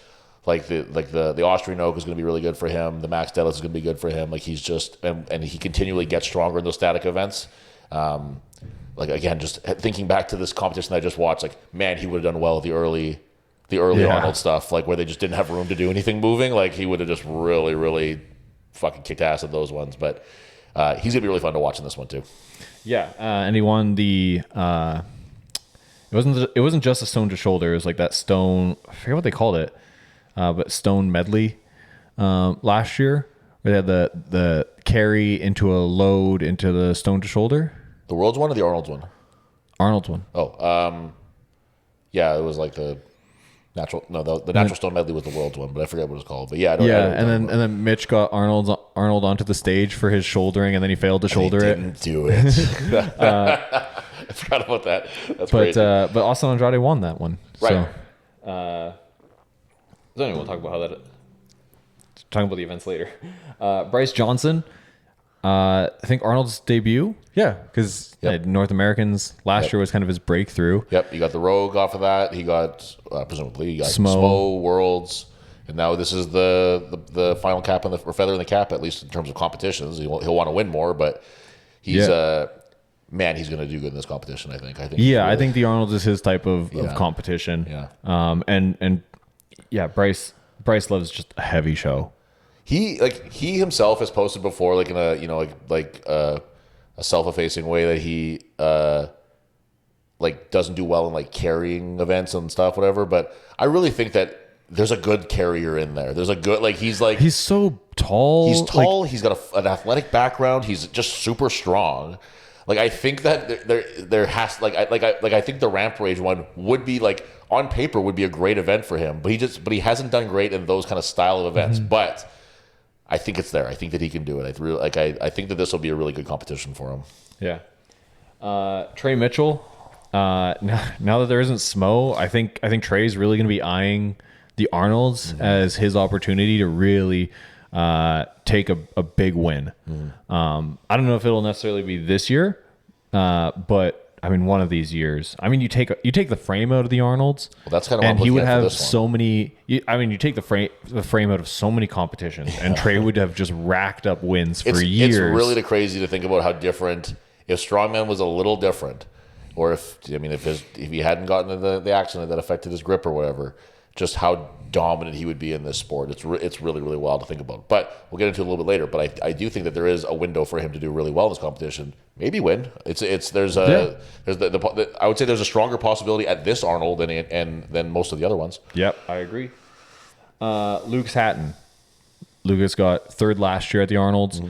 like the Austrian Oak is going to be really good for him. The Max Deadlift is going to be good for him. Like he's just and he continually gets stronger in those static events. Like again, just thinking back to this competition that I just watched, like man, he would have done well at the early Arnold stuff, like where they just didn't have room to do anything moving. Like he would have just really, really fucking kicked ass at those ones. But he's gonna be really fun to watch in this one too. Yeah, and he won the. It wasn't just a stone to shoulder. It was like that stone. I forget what they called it, but stone medley last year. Where they had the carry into a load into the stone to shoulder. The World's one or the Arnold's one? Arnold's one. Oh, yeah, it was like the natural. No, the natural stone medley was the World's one, but I forget what it's called. But yeah, and then Mitch got Arnold onto the stage for his shouldering, and then he failed to shoulder it. Didn't do it. I forgot about that. That's crazy. But Austin Andrade won that one. Right. So anyway, we'll talk about how that. Talking about the events later. Bryce Johnson. I think Arnold's debut. Yeah, because North Americans last year was kind of his breakthrough. Yep, you got the Rogue off of that. He got presumably SMO Worlds, and now this is the final cap or feather in the cap, at least in terms of competitions. He'll want to win more, but he's man, he's going to do good in this competition. I think. Yeah, I think the Arnold is his type of competition. Yeah. And Bryce loves just a heavy show. He himself has posted before, like in a a self-effacing way, that he like doesn't do well in like carrying events and stuff, whatever. But I really think that there's a good carrier in there. There's a good he's so tall. He's tall. He's got an athletic background. He's just super strong. Like I think that there has I think the ramp rage one would be like on paper would be a great event for him, but he hasn't done great in those kind of style of events. But I think it's there. I think that he can do it. I think that this will be a really good competition for him. Yeah. Trey Mitchell. Now that there isn't Smo, I think Trey's really going to be eyeing the Arnolds as his opportunity to really take a big win. I don't know if it'll necessarily be this year, but I mean one of these years. I mean you take the frame out of the Arnolds. Well, that's kind of and he would have so many. You take the frame out of so many competitions, and Trey would have just racked up wins for years. It's really crazy to think about how different. If Strongman was a little different, or if he hadn't gotten the accident that affected his grip or whatever, just how dominant he would be in this sport. It's really, really wild to think about. But we'll get into it a little bit later. But I do think that there is a window for him to do really well in this competition. Maybe win. I would say there's a stronger possibility at this Arnold than most of the other ones. Yep, I agree. Lucas Hatton. Lucas got third last year at the Arnolds.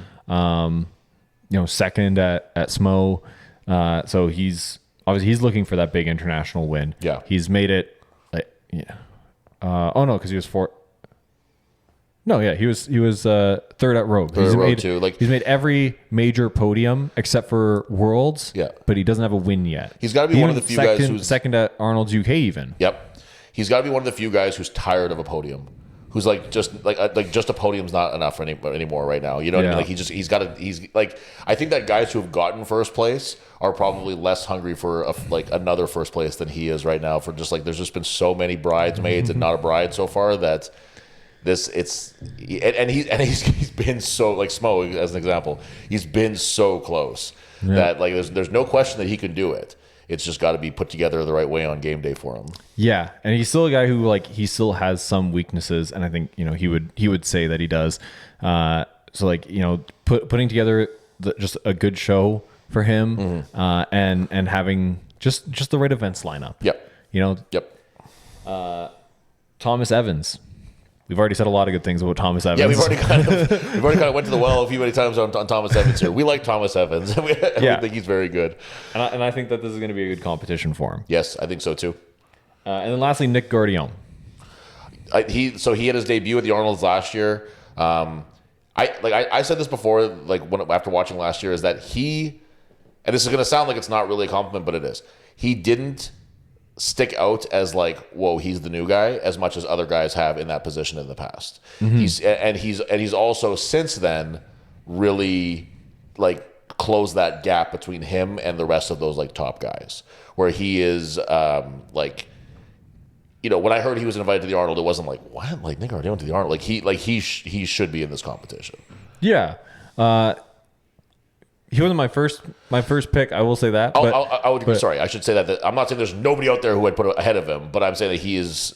Second at Smo. So he's looking for that big international win. Yeah, he's made it. Because he was fourth. No, yeah, he was third at Rogue. He's made every major podium except for Worlds. Yeah, but he doesn't have a win yet. He's got to be one of the few guys who's second at Arnold's UK even. Yep, he's got to be one of the few guys who's tired of a podium. Who's just a podium's not enough anymore right now. You know what I mean? I think that guys who have gotten first place are probably less hungry for another first place than he is right now. For just there's just been so many bridesmaids and not a bride so far that he's been so Smo as an example. He's been so close that there's no question that he can do it. It's just got to be put together the right way on game day for him. Yeah, and he's still a guy who he still has some weaknesses, and I think he would say that he does. Putting together just a good show for him, and having just the right events lineup. Yep. Yep. Thomas Evans. We've already said a lot of good things about Thomas Evans. Yeah, we've already kind of went to the well a few many times on Thomas Evans here. We like Thomas Evans. We think he's very good. And I think that this is going to be a good competition for him. Yes, I think so too. And then lastly, Nick Gardillon. He had his debut at the Arnold's last year. I said this before, after watching last year, is that and this is going to sound like it's not really a compliment, but it is. He didn't stick out as whoa, he's the new guy, as much as other guys have in that position in the past. He's also since then really closed that gap between him and the rest of those top guys, where he is when I heard he was invited to the Arnold, it wasn't what, Nick Gardillon to the Arnold, he should be in this competition. Yeah. He wasn't my first pick. I will say that. Sorry, I should say that. I'm not saying there's nobody out there who I'd put ahead of him, but I'm saying that he's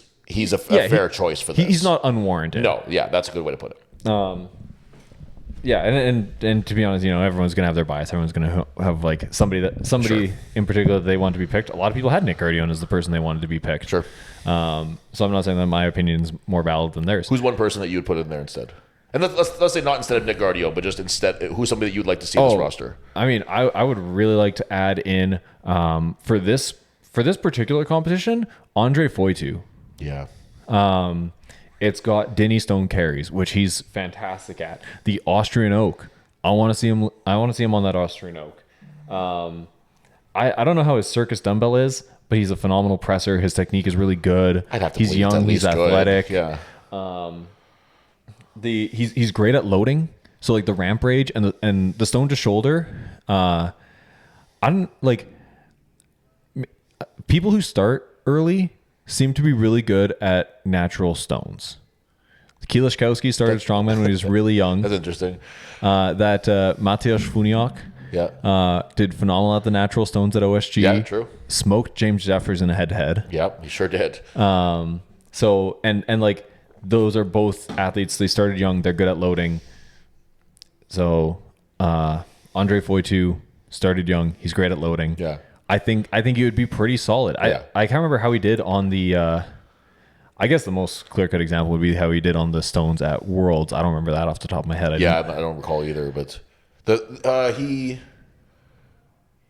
a fair choice for this. He's not unwarranted. No, yeah, that's a good way to put it. Yeah, and to be honest, everyone's gonna have their bias. Everyone's gonna have somebody in particular that they want to be picked. A lot of people had Nick Gardillon as the person they wanted to be picked. Sure. So I'm not saying that my opinion is more valid than theirs. This one person that you would put in there instead? And let's say not instead of Nick Gardillon, but just instead, who's somebody that you'd like to see in this roster? I mean, I would really like to add in for this particular competition, Andre Foytu. Yeah. It's got Denny Stone carries, which he's fantastic at. The Austrian Oak. I want to see him on that Austrian Oak. I don't know how his circus dumbbell is, but he's a phenomenal presser. His technique is really good. I'd have to he's young. He's athletic. Good. Yeah. He's great at loading. So the ramp rage and the stone to shoulder. People who start early seem to be really good at natural stones. Kielishkowski started Strongman when he was really young. That's interesting. Mateusz Funiak Yeah. Did phenomenal at the natural stones at OSG. Yeah, true. Smoked James Jeffers in a head-to-head. Yep, he sure did. So, and like, those are both athletes. They started young. They're good at loading. So, Andre Foytu started young. He's great at loading. Yeah. I think he would be pretty solid. Yeah. I can't remember how he did on the, I guess the most clear-cut example would be how he did on the stones at Worlds. I don't remember that off the top of my head. I don't recall either, but he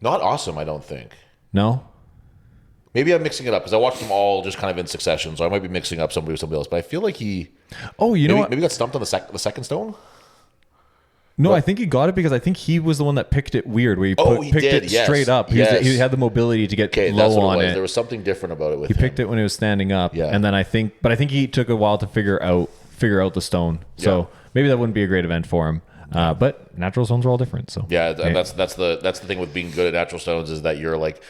not awesome, I don't think. No? Maybe I'm mixing it up because I watched them all just kind of in succession, so I might be mixing up somebody with somebody else. But I feel like he. Oh, you know what? Maybe got stumped on the second stone. No, I think he got it because I think he was the one that picked it weird, where he picked it straight up. He had the mobility to get low on it. There was something different about it with him. He picked it when he was standing up, and then I think he took a while to figure out the stone. So maybe that wouldn't be a great event for him. But natural stones are all different. So yeah, and that's the thing with being good at natural stones is that you're like.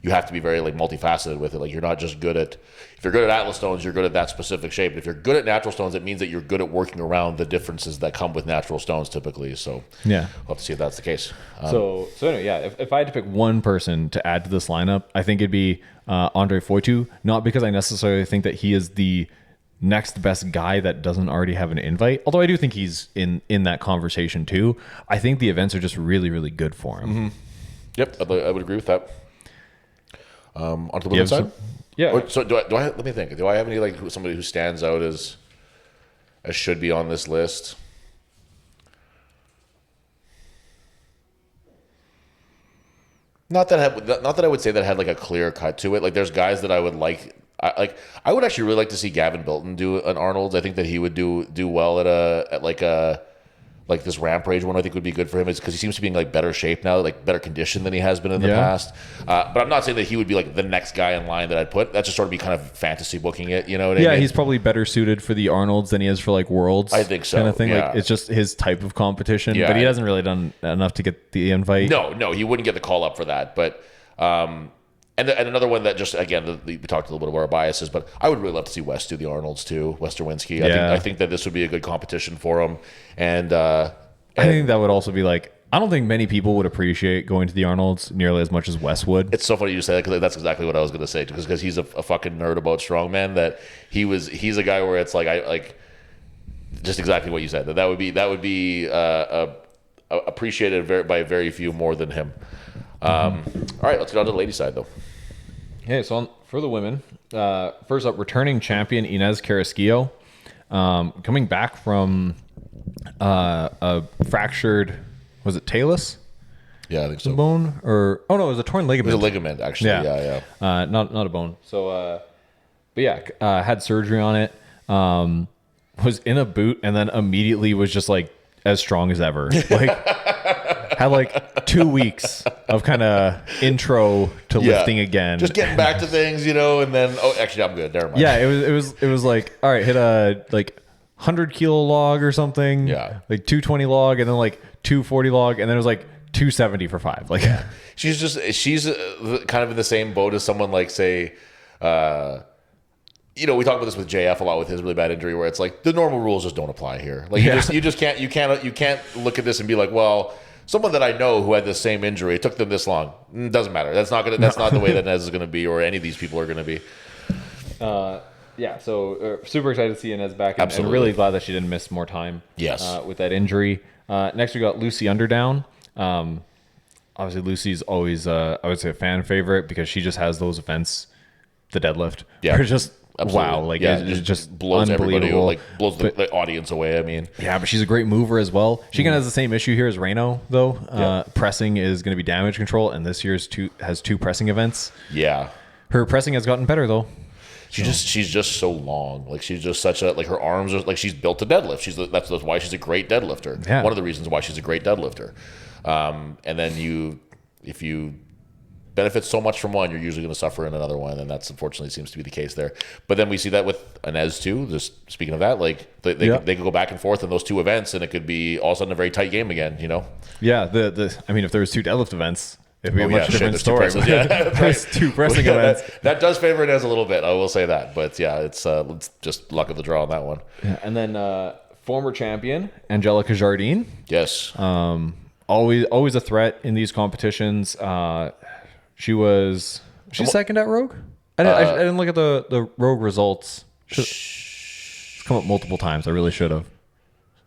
You have to be very like multifaceted with it. Like you're not just good at, if you're good at atlas stones, you're good at that specific shape. But if you're good at natural stones, it means that you're good at working around the differences that come with natural stones typically. So yeah, we'll have to see if that's the case. So anyway, yeah, if I had to pick one person to add to this lineup, I think it'd be Andre Foytu. Not because I necessarily think that he is the next best guy that doesn't already have an invite. Although I do think he's in that conversation too. I think the events are just really, really good for him. Mm-hmm. Yep, I would agree with that. Onto the women's side? Yeah. So do I let me think. Do I have any like somebody who stands out as should be on this list? Not that I would say that had like a clear cut to it. Like there's guys that I would like. I would actually really like to see Gavin Bilton do an Arnold's. I think that he would do well at this Rampage one. I think would be good for him is because he seems to be in like better shape now, like better condition than he has been in the past. But I'm not saying that he would be like the next guy in line that I'd put. That's just sort of be kind of fantasy booking it. You know what I mean? Yeah, he's probably better suited for the Arnold's than he is for like Worlds. I think so. Kind of thing. Yeah. Like it's just his type of competition. Yeah, but he hasn't really done enough to get the invite. No, he wouldn't get the call up for that. But and another one that just again we talked a little bit about our biases, but I would really love to see Wes do the Arnold's too. Wes Derwinski. I think that this would be a good competition for him. And I think that would also be like, I don't think many people would appreciate going to the Arnold's nearly as much as Wes would. It's so funny you say that because that's exactly what I was going to say because he's a fucking nerd about strongman. That he's a guy where it's like I like just exactly what you said. That would be appreciated by very few more than him. All right, let's get on to the ladies' side though. Okay, so for the women, first up, returning champion Inez Carrasquillo, coming back from a fractured, was it talus? Yeah, I think so. Bone or it was a torn ligament. It was a ligament, actually. Yeah. Not a bone. So, but yeah, had surgery on it. Was in a boot and then immediately was just like as strong as ever. Like had like 2 weeks of kind of intro to lifting again. Just getting back to things, and then actually I'm good. Never mind. Yeah, it was like, all right, hit a like 100 kilo log or something. Yeah. Like 220 log and then like 240 log and then it was like 270 for 5. Like she's kind of in the same boat as someone like say we talk about this with JF a lot with his really bad injury where it's like the normal rules just don't apply here. Like you just can't look at this and be like, well, someone that I know who had the same injury, it took them this long. It doesn't matter. That's not the way that Nez is going to be or any of these people are going to be. Yeah, so super excited to see Inez back and really glad that she didn't miss more time with that injury. Next we got Lucy Underdown. Obviously Lucy's always I would say a fan favorite because she just has those events, the deadlift. Yeah. They're just wow, like it just blows everybody, unbelievable. like blows the audience away. I mean, yeah, but she's a great mover as well. She kind of has the same issue here as Reno though. Pressing is going to be damage control, and this year's has 2 pressing events. Yeah, her pressing has gotten better though. She's just so long. Like she's just such a her arms are like she's built to deadlift. That's why she's a great deadlifter. Yeah. One of the reasons why she's a great deadlifter. And then if you benefit so much from one, you're usually going to suffer in another one, and that's unfortunately seems to be the case there. But then we see that with Inez too. Just speaking of that, like they could go back and forth in those 2 events, and it could be all of a sudden a very tight game again. Yeah. I mean, if there was 2 deadlift events. It'd be a much different story. 2 presses, There's 2 pressing events. That does favor Inez a little bit. I will say that. But yeah, it's just luck of the draw on that one. Yeah. And then former champion Angelica Jardine. Yes. always a threat in these competitions. She's second at Rogue. I didn't look at the Rogue results. It's come up multiple times. I really should have.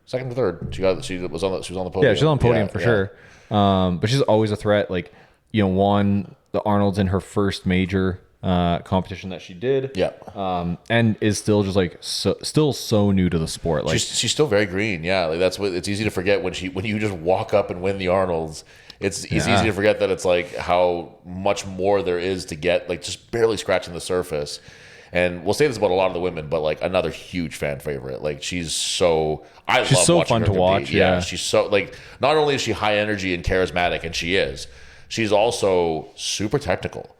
Second or third. She was on the podium. Yeah, she's on the podium for sure. But she's always a threat. Like, won the Arnold's in her first major competition that she did. Yeah. And is still just like still so new to the sport. Like she's still very green. Yeah, like that's what it's easy to forget when you just walk up and win the Arnold's. It's easy to forget that it's like how much more there is to get, like just barely scratching the surface. And we'll say this about a lot of the women, but like another huge fan favorite. Like she's so love so watching fun her to compete. watch. Yeah, she's so like not only is she high energy and charismatic, and she's also super technical.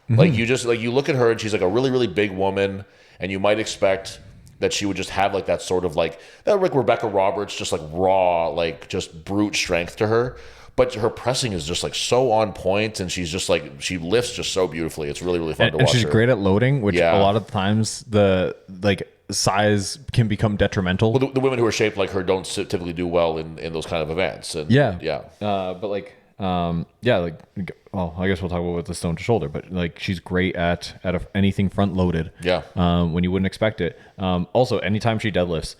Like you look at her and she's like a really, really big woman, and you might expect that she would just have like that sort of like Rebecca Roberts, just like raw, like just brute strength to her. But her pressing is just like so on point, and she's just like she lifts just so beautifully. It's really, really fun to watch. And she's her. great at loading, which a lot of times the like size can become detrimental. Well, the women who are shaped like her don't typically do well in those kind of events. And, but like I guess we'll talk about with the stone to shoulder, but like she's great at anything front loaded. When you wouldn't expect it. Also, anytime she deadlifts,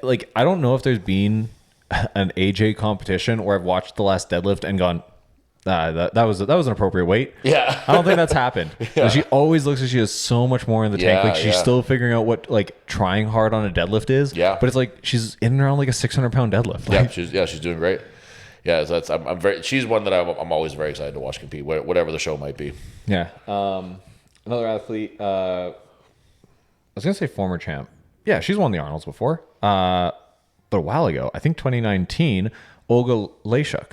like I don't know if there's been an AJ competition where I've watched the last deadlift and gone, that was an appropriate weight. Yeah. I don't think that's happened. Yeah. She always looks like she has so much more in the tank. Like she's still figuring out what like trying hard on a deadlift is. Yeah. But it's like she's in and around like a 600-pound deadlift. Like, she's doing great. Yeah, so she's one that I'm always very excited to watch compete, whatever the show might be. Yeah. Another athlete, I was gonna say former champ. Yeah, she's won the Arnold's before. But a while ago, I think 2019, Olga Leshuk.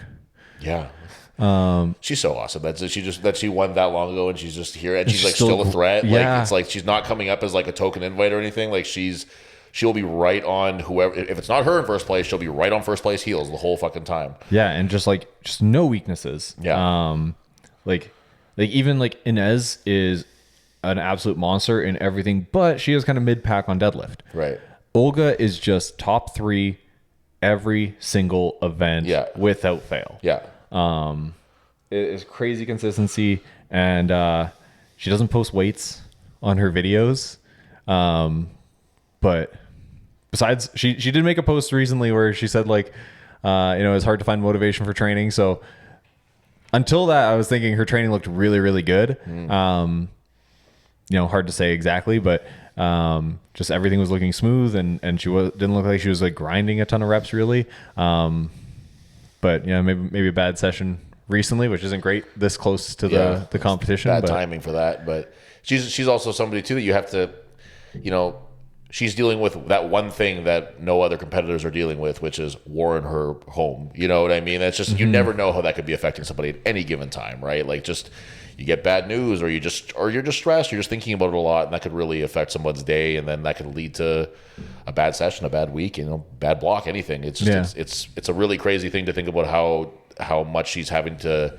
Yeah. She's so awesome. That she won that long ago, and she's just here, and she's like still a threat. Yeah. Like it's like she's not coming up as like a token invite or anything. Like she'll be right on whoever. If it's not her in first place, she'll be right on first place heels the whole fucking time. Yeah, and just no weaknesses. Yeah. Like even like Inez is an absolute monster in everything, but she is kind of mid pack on deadlift. Right. Olga is just top 3 every single event without fail. Yeah. It is crazy consistency, and she doesn't post weights on her videos. But besides, she did make a post recently where she said like, it's hard to find motivation for training. So until that, I was thinking her training looked really, really good. Hard to say exactly, but just everything was looking smooth, and she didn't look like she was like grinding a ton of reps really. But maybe a bad session recently, which isn't great this close to the competition. Bad timing for that, but she's also somebody too that you have to, she's dealing with that one thing that no other competitors are dealing with, which is war in her home. You know what I mean? That's just you never know how that could be affecting somebody at any given time, right? Like just you get bad news, or you're just stressed, you're just thinking about it a lot, and that could really affect someone's day, and then that could lead to a bad session, a bad week, bad block, anything. It's just it's a really crazy thing to think about how much she's having to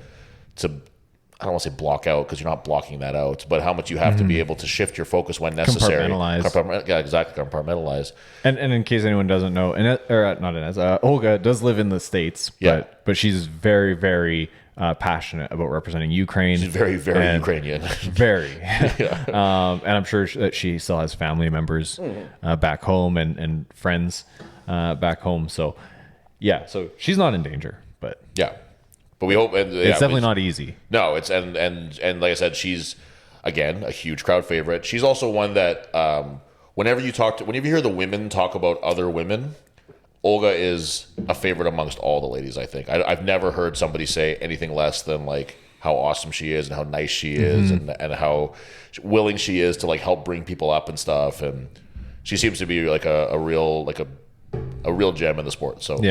I don't want to say block out, because you're not blocking that out, but how much you have to be able to shift your focus when necessary. Compartmentalize. And in case anyone doesn't know, Olga does live in the States, but she's very, very passionate about representing Ukraine. She's very, very Ukrainian. Very. And I'm sure that she still has family members back home and friends back home. So, so she's not in danger, but But we hope it's definitely not easy. No, it's and like I said, she's again a huge crowd favorite. She's also one that whenever you hear the women talk about other women, Olga is a favorite amongst all the ladies. I think I've never heard somebody say anything less than like how awesome she is and how nice she is and how willing she is to like help bring people up and stuff. And she seems to be like a real gem in the sport. So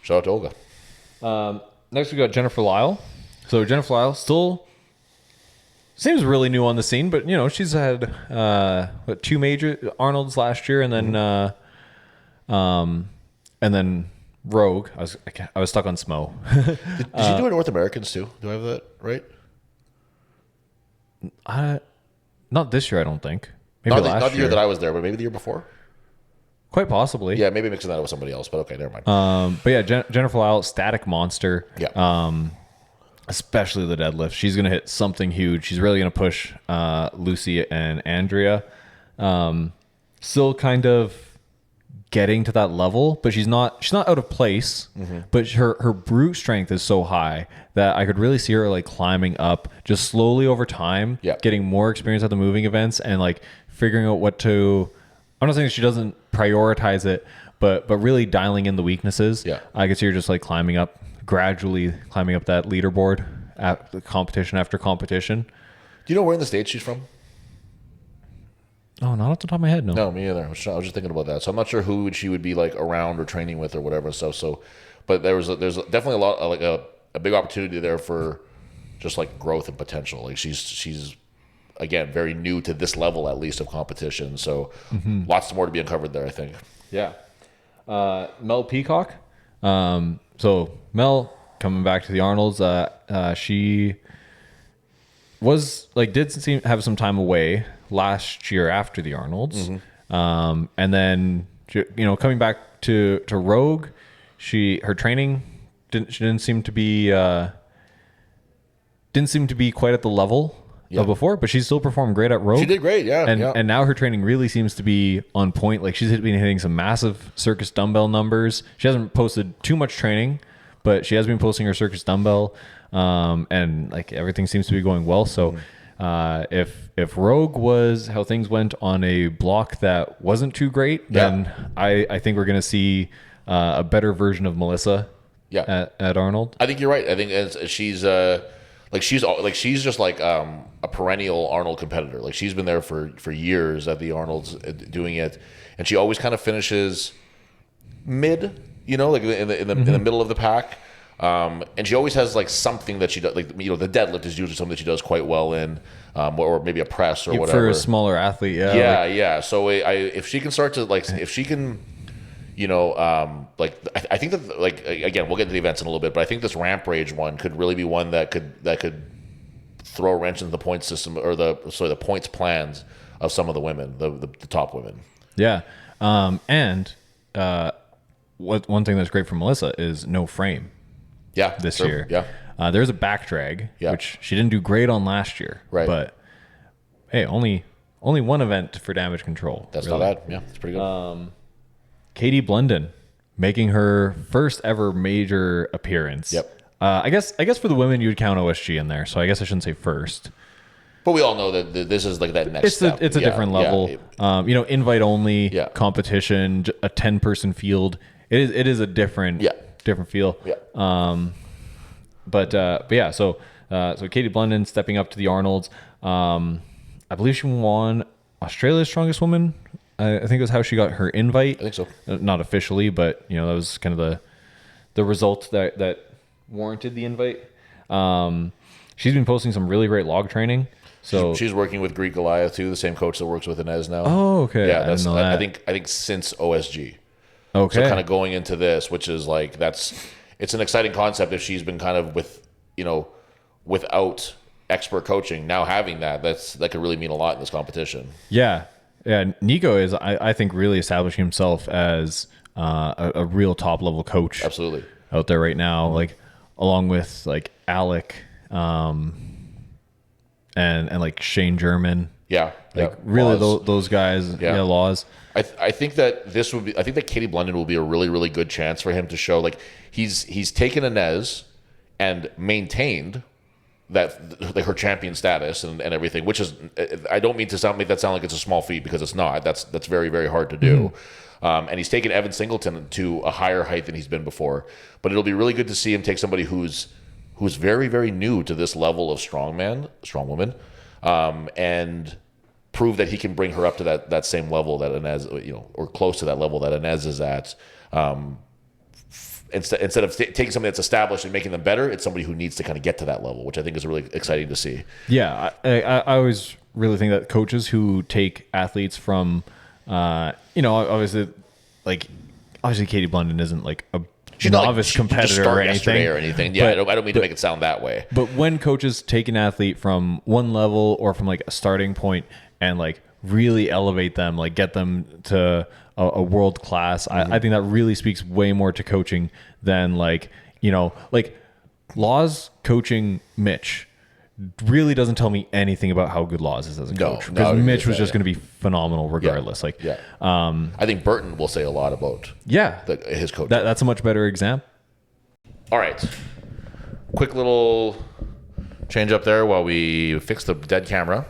shout out to Olga. Next, we got Jennifer Lyle. So Jennifer Lyle still seems really new on the scene, but she's had 2 major Arnold's last year, and then Rogue. I was stuck on Smo. Did she do it North Americans too? Do I have that right? Not this year, I don't think. Maybe not the year that I was there, but maybe the year before. Quite possibly. Yeah, maybe mixing that up with somebody else, but okay, never mind. But yeah, Jennifer Lyle, static monster. Yeah. Especially the deadlift. She's going to hit something huge. She's really going to push Lucy and Andrea. Still kind of getting to that level, but she's not out of place. But her brute strength is so high that I could really see her like climbing up just slowly over time, getting more experience at the moving events and like figuring out what to. I'm not saying she doesn't prioritize it, but really dialing in the weaknesses. Yeah. I could see her just like gradually climbing up that leaderboard at competition after competition. Do you know where in the States she's from? Oh, not off the top of my head, no. No, me either. I was just thinking about that. So I'm not sure who she would be like around or training with or whatever and stuff. So, but there's definitely a lot like a big opportunity there for just like growth and potential. Like she's again very new to this level at least of competition. So lots more to be uncovered there, I think. Yeah. Mel Peacock. So Mel coming back to the Arnolds. She was like did seem have some time away last year after the Arnolds, and then coming back to Rogue, her training didn't seem to be quite at the level of before, but she still performed great at Rogue. She did great, yeah. And now her training really seems to be on point. Like she's been hitting some massive circus dumbbell numbers. She hasn't posted too much training, but she has been posting her circus dumbbell, and like everything seems to be going well. So. If Rogue was how things went on a block that wasn't too great, then I think we're going to see a better version of Melissa at Arnold. I think you're right. I think she's just like a perennial Arnold competitor. Like she's been there for years at the Arnolds doing it, and she always kind of finishes mid, like in the middle of the pack. And she always has like something that she does, like the deadlift is usually something that she does quite well in, or maybe a press or whatever. For a smaller athlete, yeah. So if she can start to like, if she can, I think that like again we'll get to the events in a little bit, but I think this ramp rage one could really be one that could throw a wrench into the point system or the points plans of some of the women, the top women. Yeah, and one thing that's great for Melissa is no frame. Yeah, this year. Yeah, there's a back drag, which she didn't do great on last year. Right. But hey, only one event for damage control. That's really not bad. Yeah, it's pretty good. Katie Blunden making her first ever major appearance. Yep. I guess for the women you would count OSG in there, so I guess I shouldn't say first. But we all know that this is like that next step. It's a different level. Invite only competition, a 10-person field. It is a different feel. Yeah. But yeah, so Katie Blunden stepping up to the Arnolds. I believe she won Australia's Strongest Woman. I think was how she got her invite. I think so. Not officially, but that was kind of the result that warranted the invite. She's been posting some really great log training. So she's working with Greek Goliath too, the same coach that works with Inez now. Oh, okay. Yeah, that's I think since OSG. Okay. So kind of going into this, which is like it's an exciting concept if she's been kind of without expert coaching. Now having that could really mean a lot in this competition. Yeah. Yeah. Nico is I think really establishing himself as a real top level coach. Absolutely. Out there right now, like along with like Alec, and like Shane German. Yeah. Like really those guys, Laws. I think that Katie Blunden will be a really, really good chance for him to show like he's taken Inez and maintained that like her champion status and everything, which is I don't mean to make that sound like it's a small feat because it's not. That's very, very hard to do. And he's taken Evan Singleton to a higher height than he's been before. But it'll be really good to see him take somebody who's very, very new to this level of strongwoman, and prove that he can bring her up to that same level that Inez, or close to that level that Inez is at. Instead of taking something that's established and making them better, it's somebody who needs to kind of get to that level, which I think is really exciting to see. Yeah, I always really think that coaches who take athletes from, obviously Katie Blunden isn't like a novice competitor or anything. Yeah, I don't mean to make it sound that way. But when coaches take an athlete from one level or from like a starting point and like really elevate them, like get them to a world class. I think that really speaks way more to coaching than like, you know, like Laws coaching Mitch really doesn't tell me anything about how good Laws is as a coach, because Mitch was just going to be phenomenal regardless. I think Burton will say a lot about his coach. That's a much better example. All right, quick little change up there while we fix the dead camera.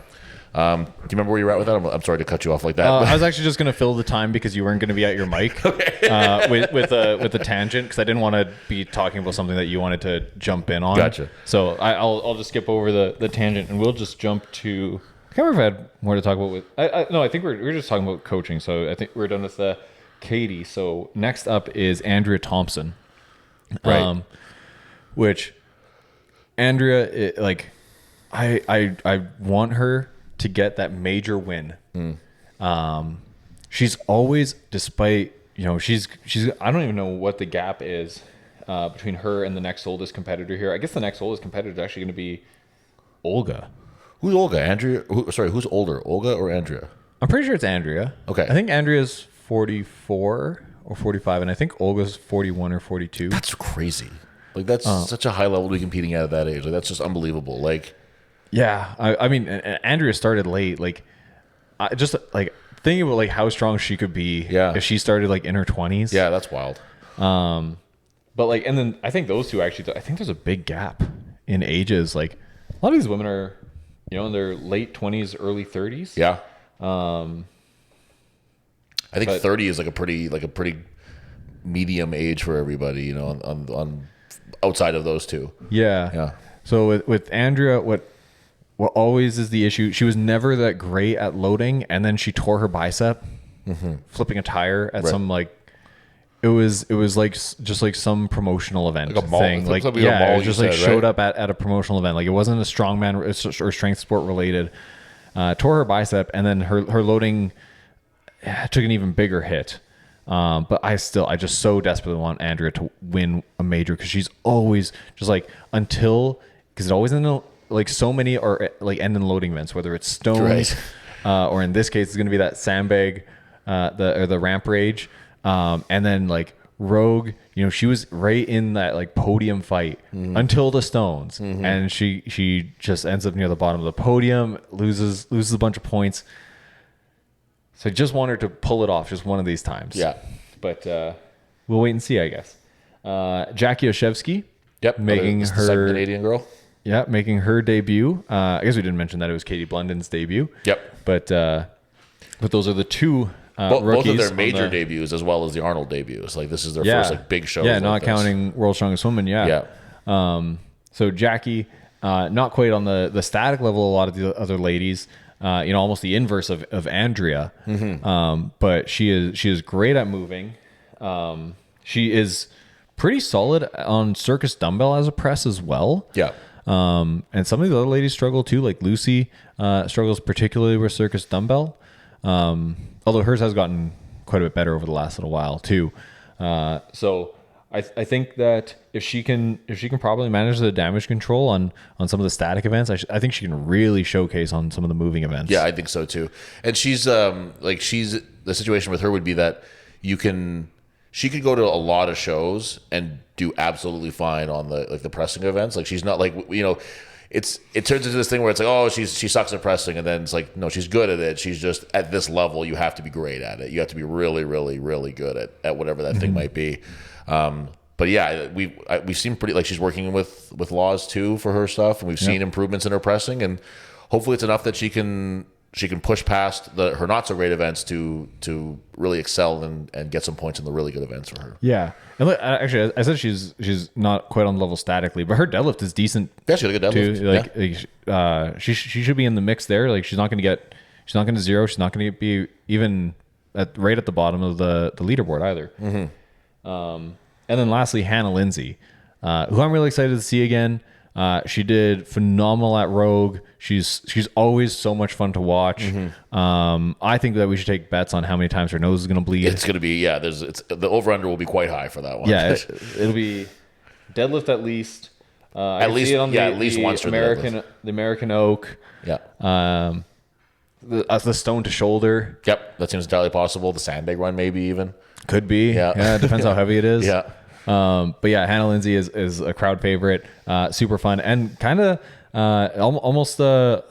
Do you remember where you were at with that? I'm sorry to cut you off like that. I was actually just going to fill the time because you weren't going to be at your mic with a tangent, because I didn't want to be talking about something that you wanted to jump in on. Gotcha. So I'll just skip over the tangent and we'll just jump to. I can't remember if I had more to talk about with. No, I think we're just talking about coaching. So I think we're done with Katie. So next up is Andrea Thompson, right? Which Andrea, I want her to get that major win. She's always, despite, you know, she's I don't even know what the gap is between her and the next oldest competitor here. I guess the next oldest competitor is actually going to be Olga. Who's Olga? Andrea? Who's older, Olga or Andrea? I'm pretty sure it's Andrea. Okay. I think Andrea's 44 or 45, and I think Olga's 41 or 42. That's crazy. Like, that's such a high level to be competing at that age. Like, that's just unbelievable. Like, yeah, I mean, Andrea started late. Like, I just like thinking about like how strong she could be if she started like in her 20s. Yeah, that's wild. But like, and then I think those two actually, I think there's a big gap in ages. Like, a lot of these women are, you know, in their late 20s, early 30s. Yeah. I think 30 is like a pretty medium age for everybody, you know, on outside of those two. Yeah. Yeah. So with Andrea, what always is the issue, she was never that great at loading, and then she tore her bicep flipping a tire at some like it was like just like some promotional event like a mall, thing. Like, yeah, it just like showed up at a promotional event. Like, it wasn't a strongman or strength sport related. Tore her bicep, and then her loading took an even bigger hit. But I just so desperately want Andrea to win a major, because she's always just like, because it always ends like so many or like end in loading events, whether it's stones or in this case it's going to be that sandbag, the ramp rage, and then like Rogue, you know, she was right in that like podium fight until the stones, and she just ends up near the bottom of the podium, loses a bunch of points. So I just want her to pull it off just one of these times. Yeah. But we'll wait and see, I guess. Jackie Oshevsky. Yep. Making the her second Canadian girl. Yeah, making her debut. I guess we didn't mention that it was Katie Blundin's debut. Yep. But those are the two both rookies of their major debuts, as well as the Arnold debuts. Like, this is their first like big show. Yeah, not counting World's Strongest Woman. Yeah. So Jackie, not quite on the static level a lot of the other ladies. You know, almost the inverse of Andrea. But she is great at moving. She is pretty solid on circus dumbbell as a press as well. Yeah. And some of the other ladies struggle too. Like Lucy struggles particularly with circus dumbbell. Although hers has gotten quite a bit better over the last little while too. So I think that if she can properly manage the damage control on some of the static events, I think she can really showcase on some of the moving events. Yeah, I think so too. And she's the situation with her would be that she could go to a lot of shows and do absolutely fine on the pressing events. Like, she's not like, you know, it turns into this thing where it's like, oh, she sucks at pressing, and then it's like, no, she's good at it. She's just at this level, you have to be great at it. You have to be really, really, really good at whatever that thing might be. But yeah, we've seen pretty, like, she's working with Laws too for her stuff, and we've seen improvements in her pressing, and hopefully it's enough that she can push past her not so great events to really excel and get some points in the really good events for her. Yeah. And look, actually, I said she's not quite on the level statically, but her deadlift is decent. Yeah, she got a good deadlift. Like, she should be in the mix there. Like, she's not going to zero. She's not going to be even right at the bottom of the leaderboard either. And then lastly, Hannah Lindsay, who I'm really excited to see again. She did phenomenal at Rogue. She's always so much fun to watch. I think that we should take bets on how many times her nose is going to bleed. It's going to be, the over under will be quite high for that one. Yeah, it'll be deadlift at least. At least once for the American Oak. Yeah. the stone to shoulder. Yep, that seems entirely possible. The sandbag run, maybe even. Could be. Yeah, it depends how heavy it is. Yeah. But yeah, Hannah Lindsay is a crowd favorite. Super fun and kind of almost they're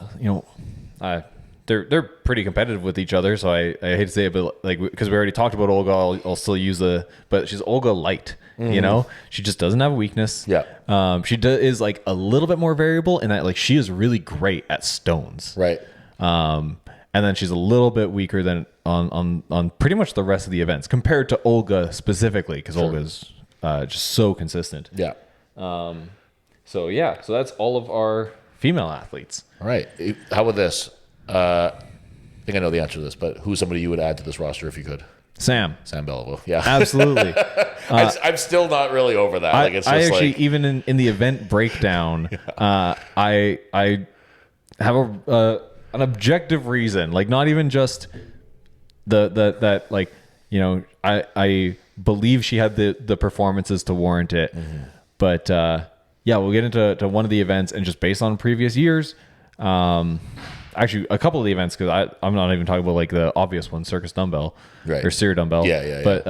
pretty competitive with each other. So I hate to say it, but like because we already talked about Olga, I'll still use but she's Olga light. You know, she just doesn't have a weakness. Yeah. She is like a little bit more variable in that like she is really great at stones. Right. And then she's a little bit weaker than on pretty much the rest of the events compared to Olga specifically, because Olga's just so consistent. Yeah. So that's all of our female athletes. All right. How about this? I think I know the answer to this, but who's somebody you would add to this roster if you could? Sam Belleville. Yeah. Absolutely. I'm still not really over that. Like it's just I actually like, even in the event breakdown, I have an objective reason, like not even just that like, you know, I believe she had the performances to warrant it. But we'll get into one of the events, and just based on previous years, actually a couple of the events, because I'm not even talking about like the obvious one, circus dumbbell, right, or seer dumbbell. But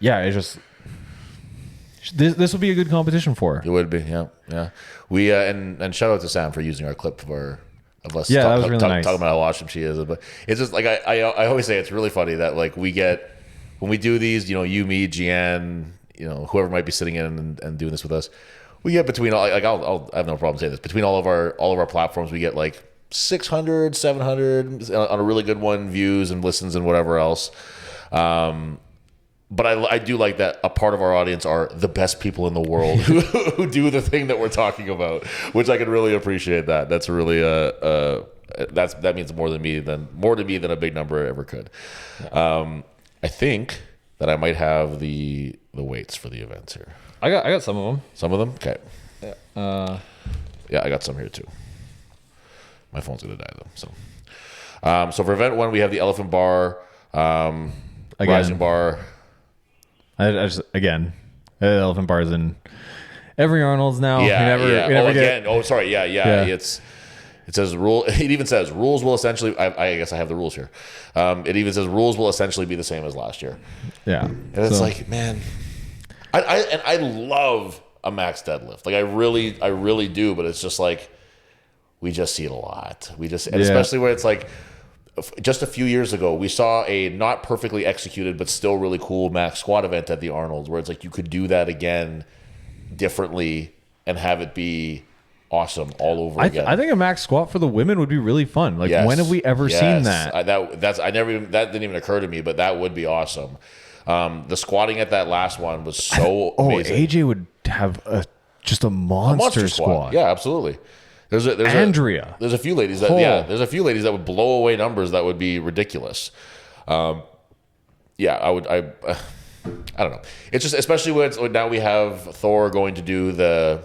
it's just this would be a good competition for her. It would be. Yeah. We and shout out to Sam for using our clip of us that was really nice. talking about how awesome she is. But it's just like I always say, it's really funny that like we get, when we do these, you know, you, me, Jian, you know, whoever might be sitting in and doing this with us, we get between all, like I have no problem saying this, between all of our platforms, we get like 600, 700 on a really good one views and listens and whatever else. But I do like that a part of our audience are the best people in the world who do the thing that we're talking about, which I can really appreciate. That's really that means more to me than a big number ever could. I think that I might have the weights for the events here. I got some of them. Some of them? Okay. Yeah. I got some here too. My phone's gonna die though. So for event 1, we have the elephant bar, rising bar. I just again, the elephant bars in every Arnold's now. Yeah. We Yeah. It says rule. It even says rules will essentially. I guess I have the rules here. It even says rules will essentially be the same as last year. Yeah. And it's like, man, I love a max deadlift. Like I really do. But it's just like we just see it a lot. Especially where it's like, just a few years ago, we saw a not perfectly executed but still really cool max squat event at the Arnold, where it's like you could do that again differently and have it be awesome all over again. I think a max squat for the women would be really fun. Like, when have we ever seen that? That didn't even occur to me, but that would be awesome. The squatting at that last one was so amazing. AJ would have just a monster squat. Yeah, absolutely. There's Andrea. There's a few ladies that would blow away numbers that would be ridiculous. I don't know. It's just, especially when now we have Thor going to do the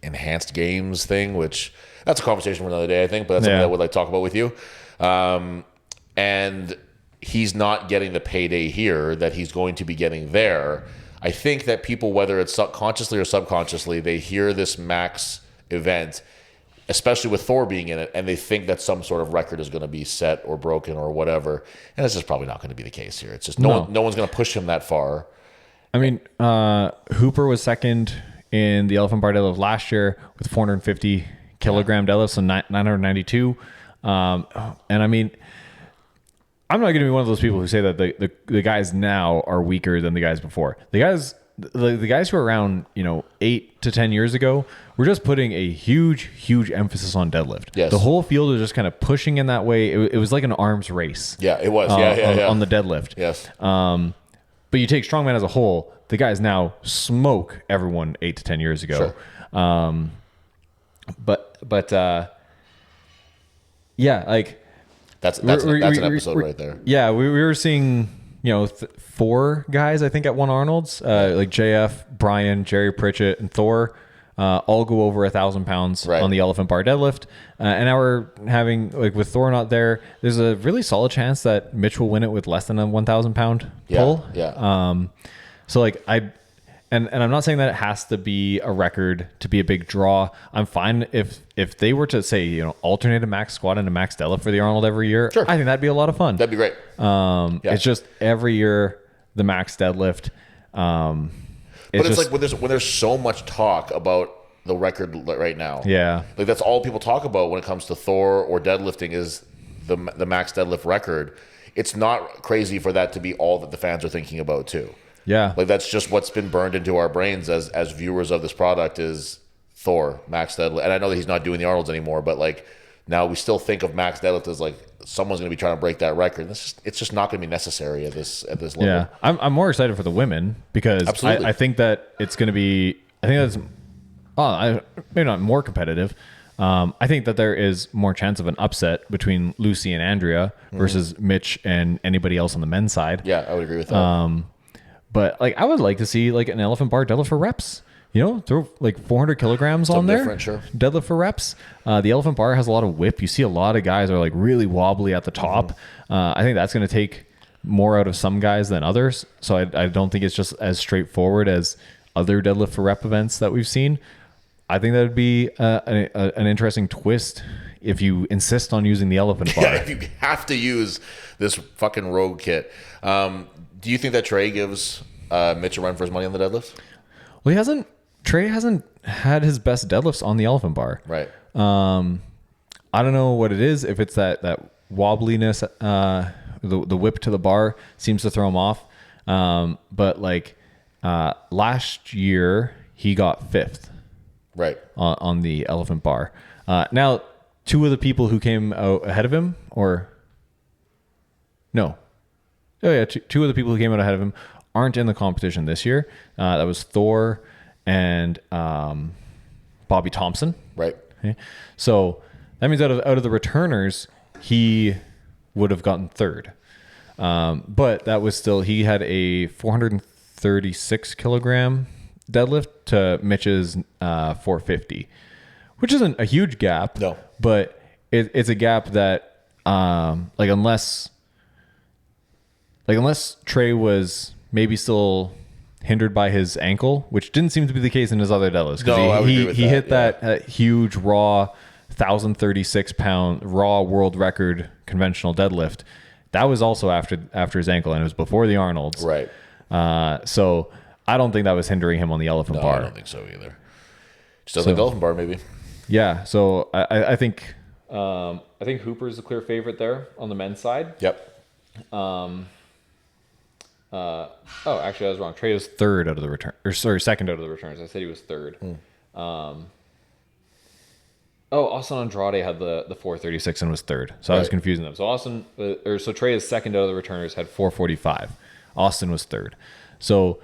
enhanced games thing, which that's a conversation for another day, I think, but that's something I would like to talk about with you. And he's not getting the payday here that he's going to be getting there. I think that people, whether it's consciously or subconsciously, they hear this max event, especially with Thor being in it, and they think that some sort of record is going to be set or broken or whatever, and it's just probably not going to be the case here. It's just no one's going to push him that far. I mean, Hooper was second in the elephant bar deadlift last year with 450 kilogram deadlift, so 992. And I mean, I'm not going to be one of those people who say that the guys now are weaker than the guys before. The guys who were around, 8 to 10 years ago were just putting a huge emphasis on deadlift. Yes. The whole field was just kind of pushing in that way. It was like an arms race. Yeah, it was. On the deadlift. Yes. But you take strongman as a whole, the guys now smoke everyone 8 to 10 years ago. Sure. Like that's an episode right there. Yeah, we were seeing 4 guys, I think, at one Arnold's, like JF, Brian, Jerry Pritchett, and Thor, all go over 1,000 pounds on the elephant bar deadlift. And now we're having, like, with Thor not there, there's a really solid chance that Mitch will win it with less than a 1,000 pound pull. Yeah. So like And I'm not saying that it has to be a record to be a big draw. I'm fine if they were to say, you know, alternate a max squat and a max deadlift for the Arnold every year. Sure. I think that'd be a lot of fun. That'd be great. It's just every year the max deadlift. But it's like when there's so much talk about the record right now. Yeah. Like that's all people talk about when it comes to Thor or deadlifting is the max deadlift record. It's not crazy for that to be all that the fans are thinking about too. Yeah. Like that's just what's been burned into our brains as viewers of this product is Thor, max deadlift. And I know that he's not doing the Arnolds anymore, but like now we still think of max deadlift as like someone's going to be trying to break that record. It's just not going to be necessary at this level. Yeah. I'm more excited for the women because I think that it's going to be, I think that's maybe not more competitive. I think that there is more chance of an upset between Lucy and Andrea versus Mitch and anybody else on the men's side. Yeah, I would agree with that. But like, I would like to see like an elephant bar deadlift for reps. You know, throw like 400 kilograms on there. Different, sure. Deadlift for reps. The elephant bar has a lot of whip. You see a lot of guys are like really wobbly at the top. I think that's going to take more out of some guys than others. So I don't think it's just as straightforward as other deadlift for rep events that we've seen. I think that would be an interesting twist if you insist on using the elephant bar. Yeah, if you have to use this fucking rogue kit. Do you think that Trey gives Mitch a run for his money on the deadlift? Well, Trey hasn't had his best deadlifts on the elephant bar. Right. I don't know what it is. If it's that wobbliness, the whip to the bar seems to throw him off. But like last year, he got 5th. Right. On the elephant bar. Now, 2 of the people who came out ahead of him, or no. Oh yeah, 2 of the people who came out ahead of him aren't in the competition this year. That was Thor and Bobby Thompson. Right. Okay. So that means out of the returners, he would have gotten 3rd. But that was still, he had a 436 kilogram deadlift to Mitch's 450, which isn't a huge gap. No. But it's a gap that unless Trey was maybe still hindered by his ankle, which didn't seem to be the case in his other deadlifts. No, he hit that huge raw 1,036 pound raw world record conventional deadlift. That was also after his ankle, and it was before the Arnolds. Right. So I don't think that was hindering him on the elephant bar. I don't think so either. Just doesn't like the elephant bar, maybe. Yeah. So I think Hooper is the clear favorite there on the men's side. Yep. Actually, I was wrong. Trey is 3rd out of the return, or sorry, 2nd out of the returns. I said he was 3rd. Austin Andrade had the 436 and was 3rd. So I was confusing them. So so Trey is 2nd out of the returners, had 445. Austin was 3rd. So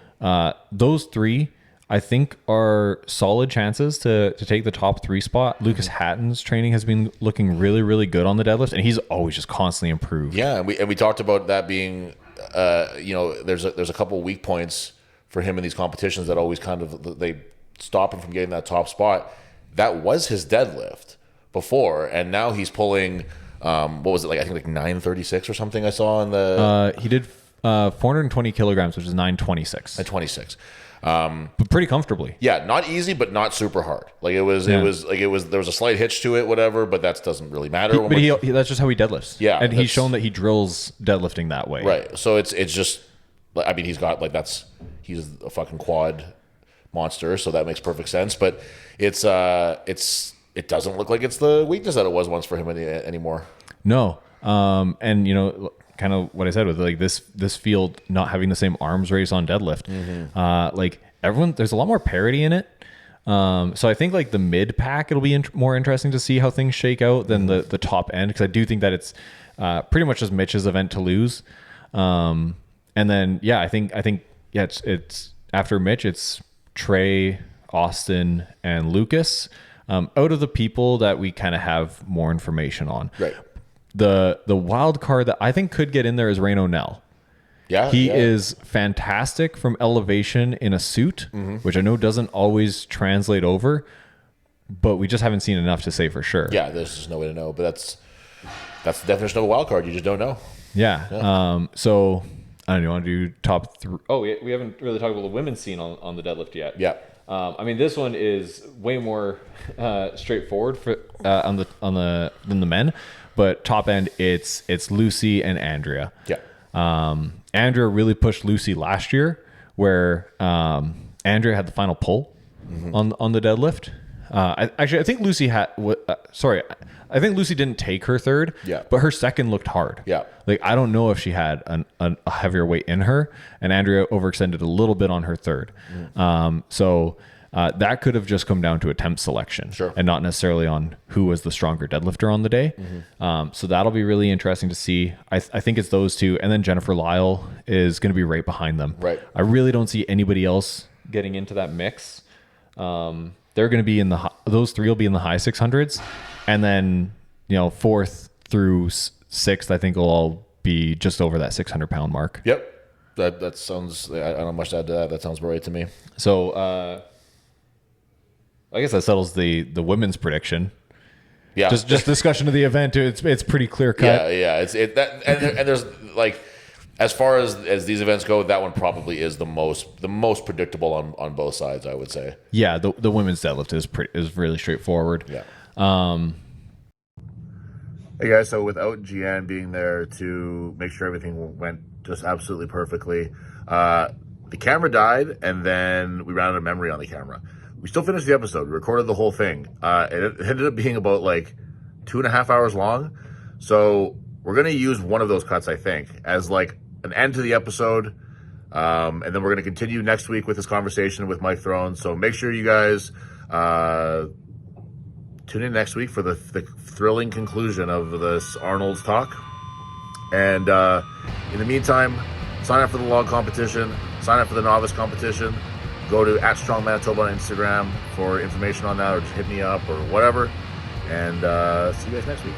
those 3, I think, are solid chances to take the top 3 spot. Lucas Hatton's training has been looking really, really good on the deadlift, and he's always just constantly improved. Yeah, and we talked about that being, there's a couple weak points for him in these competitions that always kind of they stop him from getting that top spot. That was his deadlift before, and now he's pulling. What was it like? I think like 936 or something. I saw in the. He did 420 kilograms, which is 926. 926. But pretty comfortably. Yeah, not easy, but not super hard. Like it was there was a slight hitch to it, whatever, but that doesn't really matter. That's just how he deadlifts. Yeah. And he's shown that he drills deadlifting that way. Right. So it's just, I mean, he's a fucking quad monster, so that makes perfect sense. But it doesn't look like it's the weakness that it was once for him anymore. No. And kind of what I said with like this field not having the same arms race on deadlift. Like everyone, there's a lot more parity in it. So I think like the mid pack, it'll be more interesting to see how things shake out than the top end, because I do think that it's pretty much just Mitch's event to lose. And then I think it's after Mitch, it's Trey, Austin, and Lucas. Out of the people that we kind of have more information on. Right. The wild card that I think could get in there is Rain O'Neill. Yeah, he is fantastic from elevation in a suit, which I know doesn't always translate over, but we just haven't seen enough to say for sure. Yeah, there's just no way to know, but that's the definition of a wild card. You just don't know. Yeah. So I don't know. You want to do top 3? Oh, we haven't really talked about the women's scene on the deadlift yet. Yeah. I mean, this one is way more straightforward for than the men, but top end it's Lucy and Andrea. Yeah. Andrea really pushed Lucy last year, where Andrea had the final pull on the deadlift. I think Lucy had. I think Lucy didn't take her third. Yeah. But her second looked hard. Yeah. Like, I don't know if she had a heavier weight in her, and Andrea overextended a little bit on her third. So that could have just come down to attempt selection, Sure. and not necessarily on who was the stronger deadlifter on the day. So that'll be really interesting to see. I think it's those two, and then Jennifer Lyle is going to be right behind them. Right. I really don't see anybody else getting into that mix. They're going to be those three will be in the high 600s, and then fourth through sixth, I think will all be just over that 600-pound mark. Yep. That sounds. I don't have much to add to that. That sounds right to me. So I guess that settles the women's prediction. Yeah. Just discussion of the event. It's pretty clear cut. Yeah. And there's like, as far as these events go, that one probably is the most predictable on both sides, I would say. Yeah, the women's deadlift is really straightforward. Yeah. Hey guys, so without Jian being there to make sure everything went just absolutely perfectly, the camera died, and then we ran out of memory on the camera. We still finished the episode. We recorded the whole thing. It ended up being about like 2.5 hours long. So we're going to use one of those cuts, I think, as like an end to the episode. And then we're going to continue next week with this conversation with Mike Throne. So make sure you guys tune in next week for the thrilling conclusion of this Arnold's talk. And in the meantime, sign up for the log competition. Sign up for the novice competition. Go to @StrongManitoba on Instagram for information on that, or just hit me up or whatever. And see you guys next week.